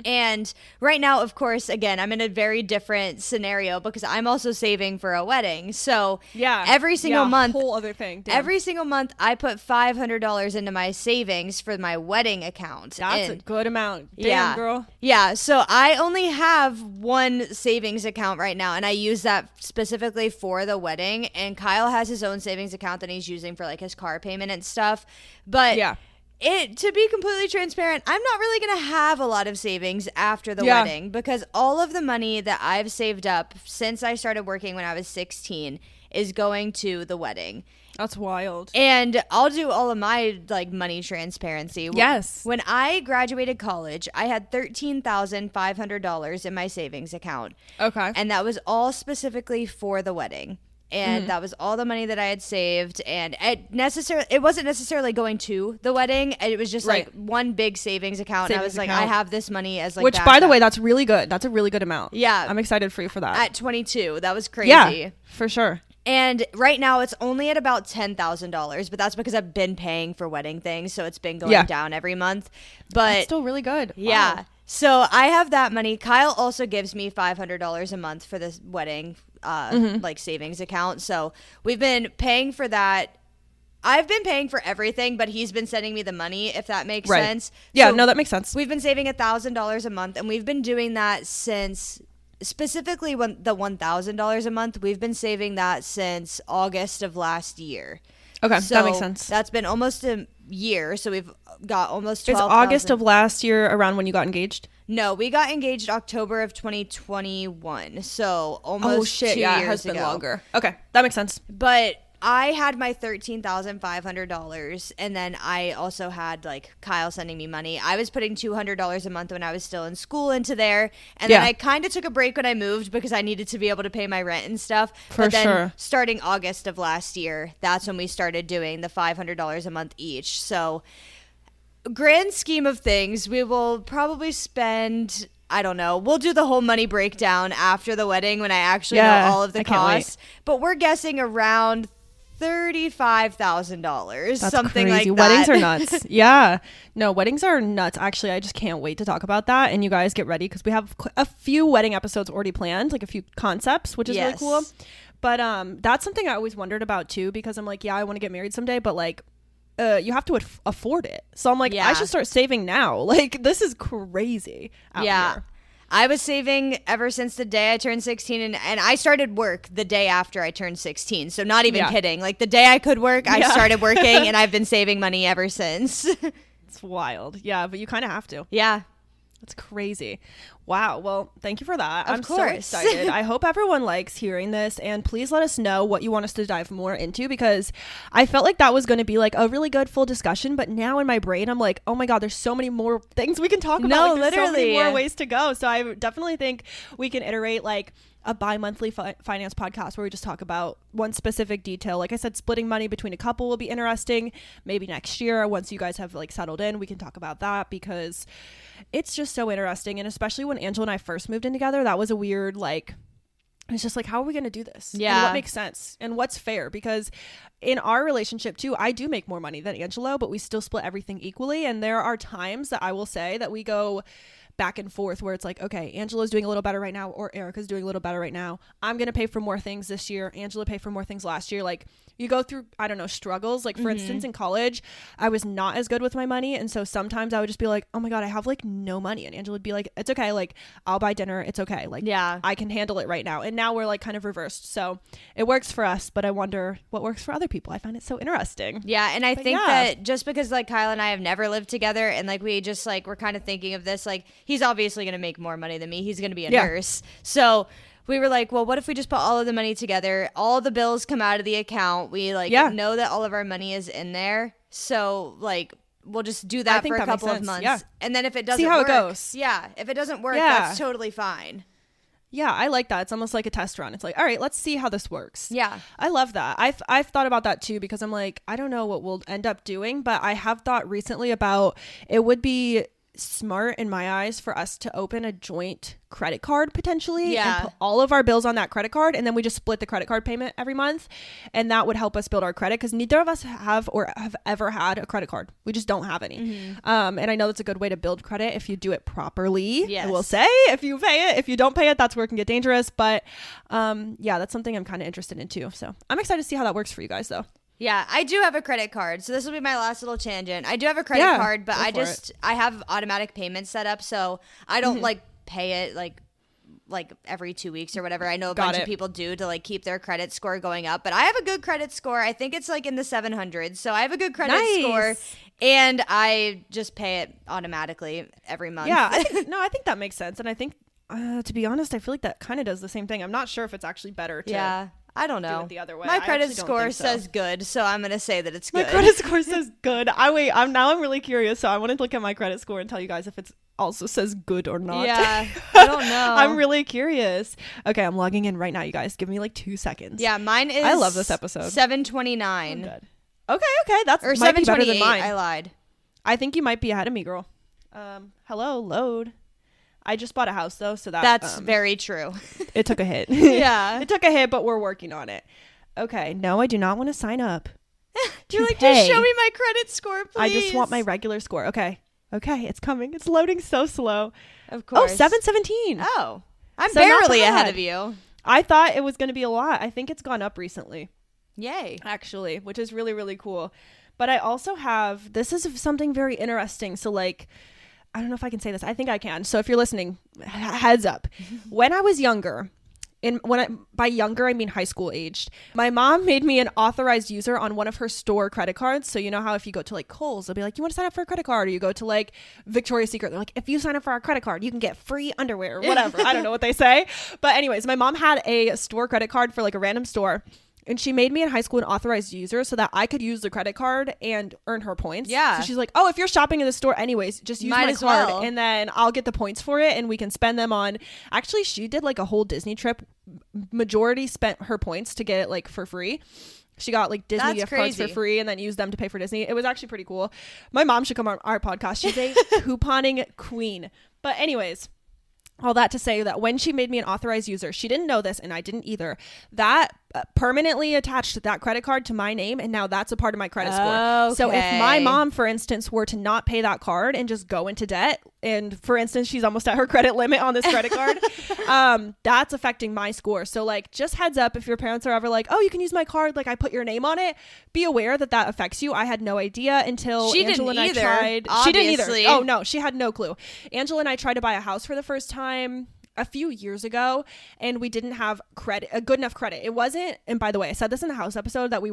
And right now, of course, again, I'm in a very different scenario because I'm also saving for a wedding. So every single month, whole other thing. Damn. Every single month, I put $500 into my savings for my wedding account. That's a good amount. Damn, girl. Yeah. So I only have one savings account right now, and I use that specifically for the wedding. And Kyle has his own savings account that he's using for like his car payment and stuff. But to be completely transparent, I'm not really going to have a lot of savings after the wedding because all of the money that I've saved up since I started working when I was 16 is going to the wedding. That's wild. And I'll do all of my like money transparency. Yes. When I graduated college, I had $13,500 in my savings account. Okay. And that was all specifically for the wedding. And that was all the money that I had saved, and it wasn't necessarily going to the wedding. It was just like one big savings account. And I was like, I have this money as like, which by the way, that's really good. That's a really good amount. Yeah, I'm excited for you for that. At 22, that was crazy. Yeah, for sure. And right now it's only at about $10,000, but that's because I've been paying for wedding things, so it's been going down every month. But that's still really good. Yeah. Wow. So I have that money. Kyle also gives me $500 a month for this wedding like savings account. So we've been paying for that. I've been paying for everything, but he's been sending me the money, if that makes sense. Yeah, so no, that makes sense. We've been saving $1,000 a month, and we've been doing that since specifically when the $1,000 a month, we've been saving that since August of last year. Okay, So that makes sense. That's been almost a year. So we've got almost 12,000. Is August of last year around when you got engaged? No, we got engaged October of 2021. So almost 2 years it has been ago. longer. Okay, that makes sense. But I had my $13,500, and then I also had like Kyle sending me money. I was putting $200 a month when I was still in school into there, and then I kind of took a break when I moved because I needed to be able to pay my rent and stuff. But then starting August of last year, that's when we started doing the $500 a month each. So grand scheme of things, we will probably spend, I don't know, we'll do the whole money breakdown after the wedding when I actually know all of the costs. But we're guessing around $35,000, something crazy. like that. Weddings are nuts. Yeah. No, weddings are nuts. Actually, I just can't wait to talk about that. And you guys get ready because we have a few wedding episodes already planned, like a few concepts, which is really cool. But that's something I always wondered about too, because I'm like, yeah, I want to get married someday, but like, you have to afford it. So I'm like, I should start saving now. Like, this is crazy out here. I was saving ever since the day I turned 16, and I started work the day after I turned 16. So not even kidding. Like the day I could work, I started working, and I've been saving money ever since. It's wild. Yeah, but you kind of have to. Yeah. That's crazy. Wow. Well, thank you for that. I'm so excited. I hope everyone likes hearing this, and please let us know what you want us to dive more into, because I felt like that was going to be like a really good full discussion, but now in my brain I'm like, oh my God, there's so many more things we can talk about. No, like, there's literally. so many more ways to go. So I definitely think we can iterate like a bi-monthly finance podcast where we just talk about one specific detail. Like I said, splitting money between a couple will be interesting. Maybe next year, once you guys have like settled in, we can talk about that, because it's just so interesting. And especially when Angela and I first moved in together, that was a weird, like, it's just like, how are we going to do this? Yeah. And what makes sense and what's fair? Because in our relationship too, I do make more money than Angelo, but we still split everything equally. And there are times that I will say that we go back and forth where it's like, okay, Angela's doing a little better right now, or Arika's doing a little better right now. I'm going to pay for more things this year. Angela paid for more things last year. Like, you go through, I don't know, struggles. Like, for instance, in college, I was not as good with my money. And so sometimes I would just be like, oh my God, I have like no money. And Angela would be like, it's okay. Like, I'll buy dinner. It's okay. Like, I can handle it right now. And now we're like kind of reversed. So it works for us, but I wonder what works for other people. I find it so interesting. Yeah. And I think that just because like Kyle and I have never lived together, and like we just like, we're kind of thinking of this, like, he's obviously going to make more money than me. He's going to be a nurse. So we were like, well, what if we just put all of the money together? All the bills come out of the account. We like know that all of our money is in there. So like, we'll just do that for a couple of months. Yeah. And then if it doesn't see how work, it goes. Yeah. If it doesn't work, that's totally fine. Yeah, I like that. It's almost like a test run. It's like, all right, let's see how this works. Yeah. I love that. I've thought about that too, because I'm like, I don't know what we'll end up doing, but I have thought recently about, it would be smart in my eyes for us to open a joint credit card potentially, and put all of our bills on that credit card, and then we just split the credit card payment every month, and that would help us build our credit, because neither of us have or have ever had a credit card. We just don't have any. And I know that's a good way to build credit if you do it properly. I will say, if you pay it, if you don't pay it, that's where it can get dangerous. But that's something I'm kind of interested in too. So I'm excited to see how that works for you guys though. Yeah, I do have a credit card. So this will be my last little tangent. I do have a credit card, but I have automatic payments set up, so I don't like pay it like every 2 weeks or whatever. I know a bunch of people do to like keep their credit score going up, but I have a good credit score. I think it's like in the 700s. So I have a good credit score, and I just pay it automatically every month. Yeah, I think that makes sense. And I think to be honest, I feel like that kind of does the same thing. I'm not sure if it's actually better to I don't know. Do it the other way. My credit score says good, so I'm gonna say that it's good. My credit score says good. I'm really curious, so I want to look at my credit score and tell you guys if it also says good or not. Yeah, I don't know. I'm really curious. Okay, I'm logging in right now, you guys. Give me like 2 seconds. Yeah, mine is. I love this episode. 729. Good. Okay, that's or might be better than mine. I lied. I think you might be ahead of me, girl. Hello, load. I just bought a house though, so that's very true. It took a hit. Yeah. It took a hit, but we're working on it. Okay. No, I do not want to sign up. You're like, just show me my credit score, please. I just want my regular score. Okay. It's coming. It's loading so slow. Of course. Oh, 717. Oh, I'm barely ahead of you. I thought it was going to be a lot. I think it's gone up recently. Yay. Actually, which is really, really cool. But I also have, this is something very interesting. So like, I don't know if I can say this. I think I can. So if you're listening, heads up. When I was younger, by younger I mean high school aged, my mom made me an authorized user on one of her store credit cards. So you know how if you go to like Kohl's, they'll be like, you want to sign up for a credit card, or you go to like Victoria's Secret, they're like, if you sign up for our credit card you can get free underwear or whatever. I don't know what they say, but anyways, my mom had a store credit card for like a random store, and she made me in high school an authorized user so that I could use the credit card and earn her points. Yeah. So she's like, oh, if you're shopping in the store anyways, just use my card and then I'll get the points for it and we can spend them on. Actually, she did like a whole Disney trip. Majority spent her points to get it like for free. She got like Disney gift cards for free and then used them to pay for Disney. It was actually pretty cool. My mom should come on our podcast. She's a couponing queen. But anyways, all that to say that when she made me an authorized user, she didn't know this and I didn't either. That permanently attached that credit card to my name, and now that's a part of my credit score. Okay. So if my mom, for instance, were to not pay that card and just go into debt, and for instance she's almost at her credit limit on this credit card, that's affecting my score. So like, just heads up, if your parents are ever like, oh, you can use my card, like I put your name on it, be aware that that affects you. I had no idea until Angela and I tried. She didn't either. Oh no, she had no clue. Angela and I tried to buy a house for the first time a few years ago, and we didn't have a good enough credit. It wasn't, and by the way, I said this in the house episode, that we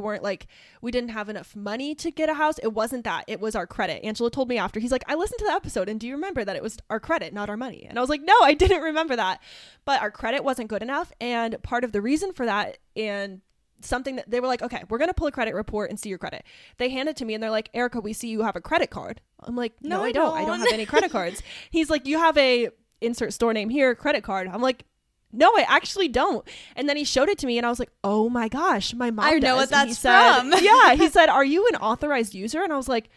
didn't have enough money to get a house. It wasn't that. It was our credit. Angela told me after, he's like, I listened to the episode, and do you remember that it was our credit, not our money? And I was like, no, I didn't remember that. But our credit wasn't good enough, and part of the reason for that, and something that they were like, okay, we're going to pull a credit report and see your credit. They hand it to me and they're like, Arika, we see you have a credit card. I'm like, no, I don't. I don't have any credit cards. He's like, you have a insert store name here credit card. I'm like, no, I actually don't. And then he showed it to me and I was like, oh my gosh, my mom does. I know what that's from. Yeah, he said, are you an authorized user? And I was like,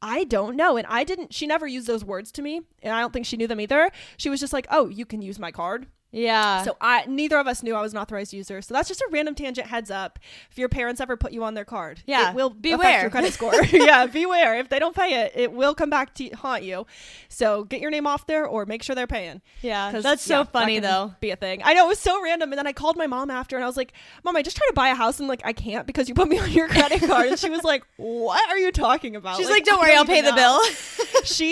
I don't know. And she never used those words to me, and I don't think she knew them either. She was just like, oh, you can use my card. Yeah. So neither of us knew I was an authorized user. So that's just a random tangent. Heads up. If your parents ever put you on their card, it will affect your credit score. Yeah, beware. If they don't pay it, it will come back to haunt you. So get your name off there or make sure they're paying. Yeah. That's so funny though. Be a thing. I know, it was so random. And then I called my mom after and I was like, Mom, I just tried to buy a house and like I can't because you put me on your credit card. And she was like, what are you talking about? She's like, don't worry, I'll pay the bill.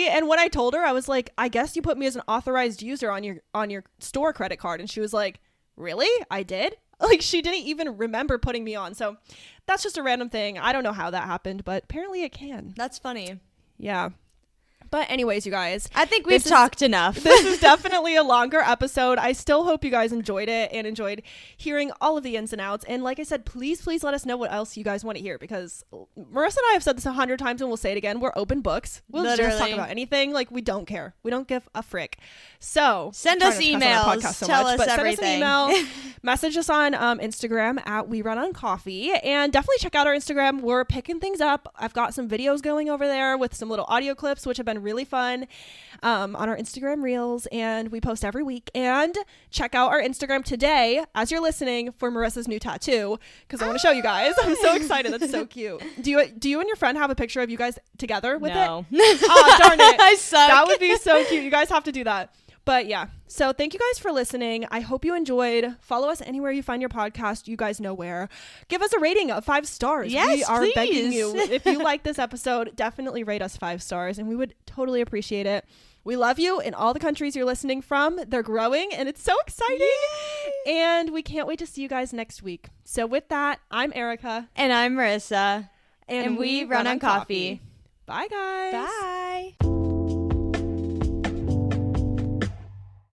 And when I told her, I was like, I guess you put me as an authorized user on your store credit card. And she was like, really? I did? Like, she didn't even remember putting me on. So that's just a random thing. I don't know how that happened, but apparently it can. That's funny. Yeah. But anyways, you guys, I think we've talked enough. This is definitely a longer episode. I still hope you guys enjoyed it and enjoyed hearing all of the ins and outs. And like I said, please let us know what else you guys want to hear, because Marissa and I have said this 100 times and we'll say it again. We're open books. We'll just talk about anything. Like, we don't care. We don't give a frick. So send us emails. Tell us everything. Send us an email. Message us on Instagram at We Run on Coffee, and definitely check out our Instagram. We're picking things up. I've got some videos going over there with some little audio clips, which have been really fun, on our Instagram reels, and we post every week. And check out our Instagram today as you're listening for Marissa's new tattoo, because I want to show you guys. I'm so excited. That's so cute. Do you and your friend have a picture of you guys together with it? Oh, darn it. I suck. That would be so cute. You guys have to do that. But yeah, so thank you guys for listening. I hope you enjoyed. Follow us anywhere you find your podcast. You guys know where. Give us a rating of 5 stars. Yes, we are begging you. If you like this episode, definitely rate us 5 stars, and we would totally appreciate it. We love you in all the countries you're listening from. They're growing, and it's so exciting. Yay! And we can't wait to see you guys next week. So with that, I'm Arika. And I'm Marissa. And we run on coffee. Bye, guys. Bye.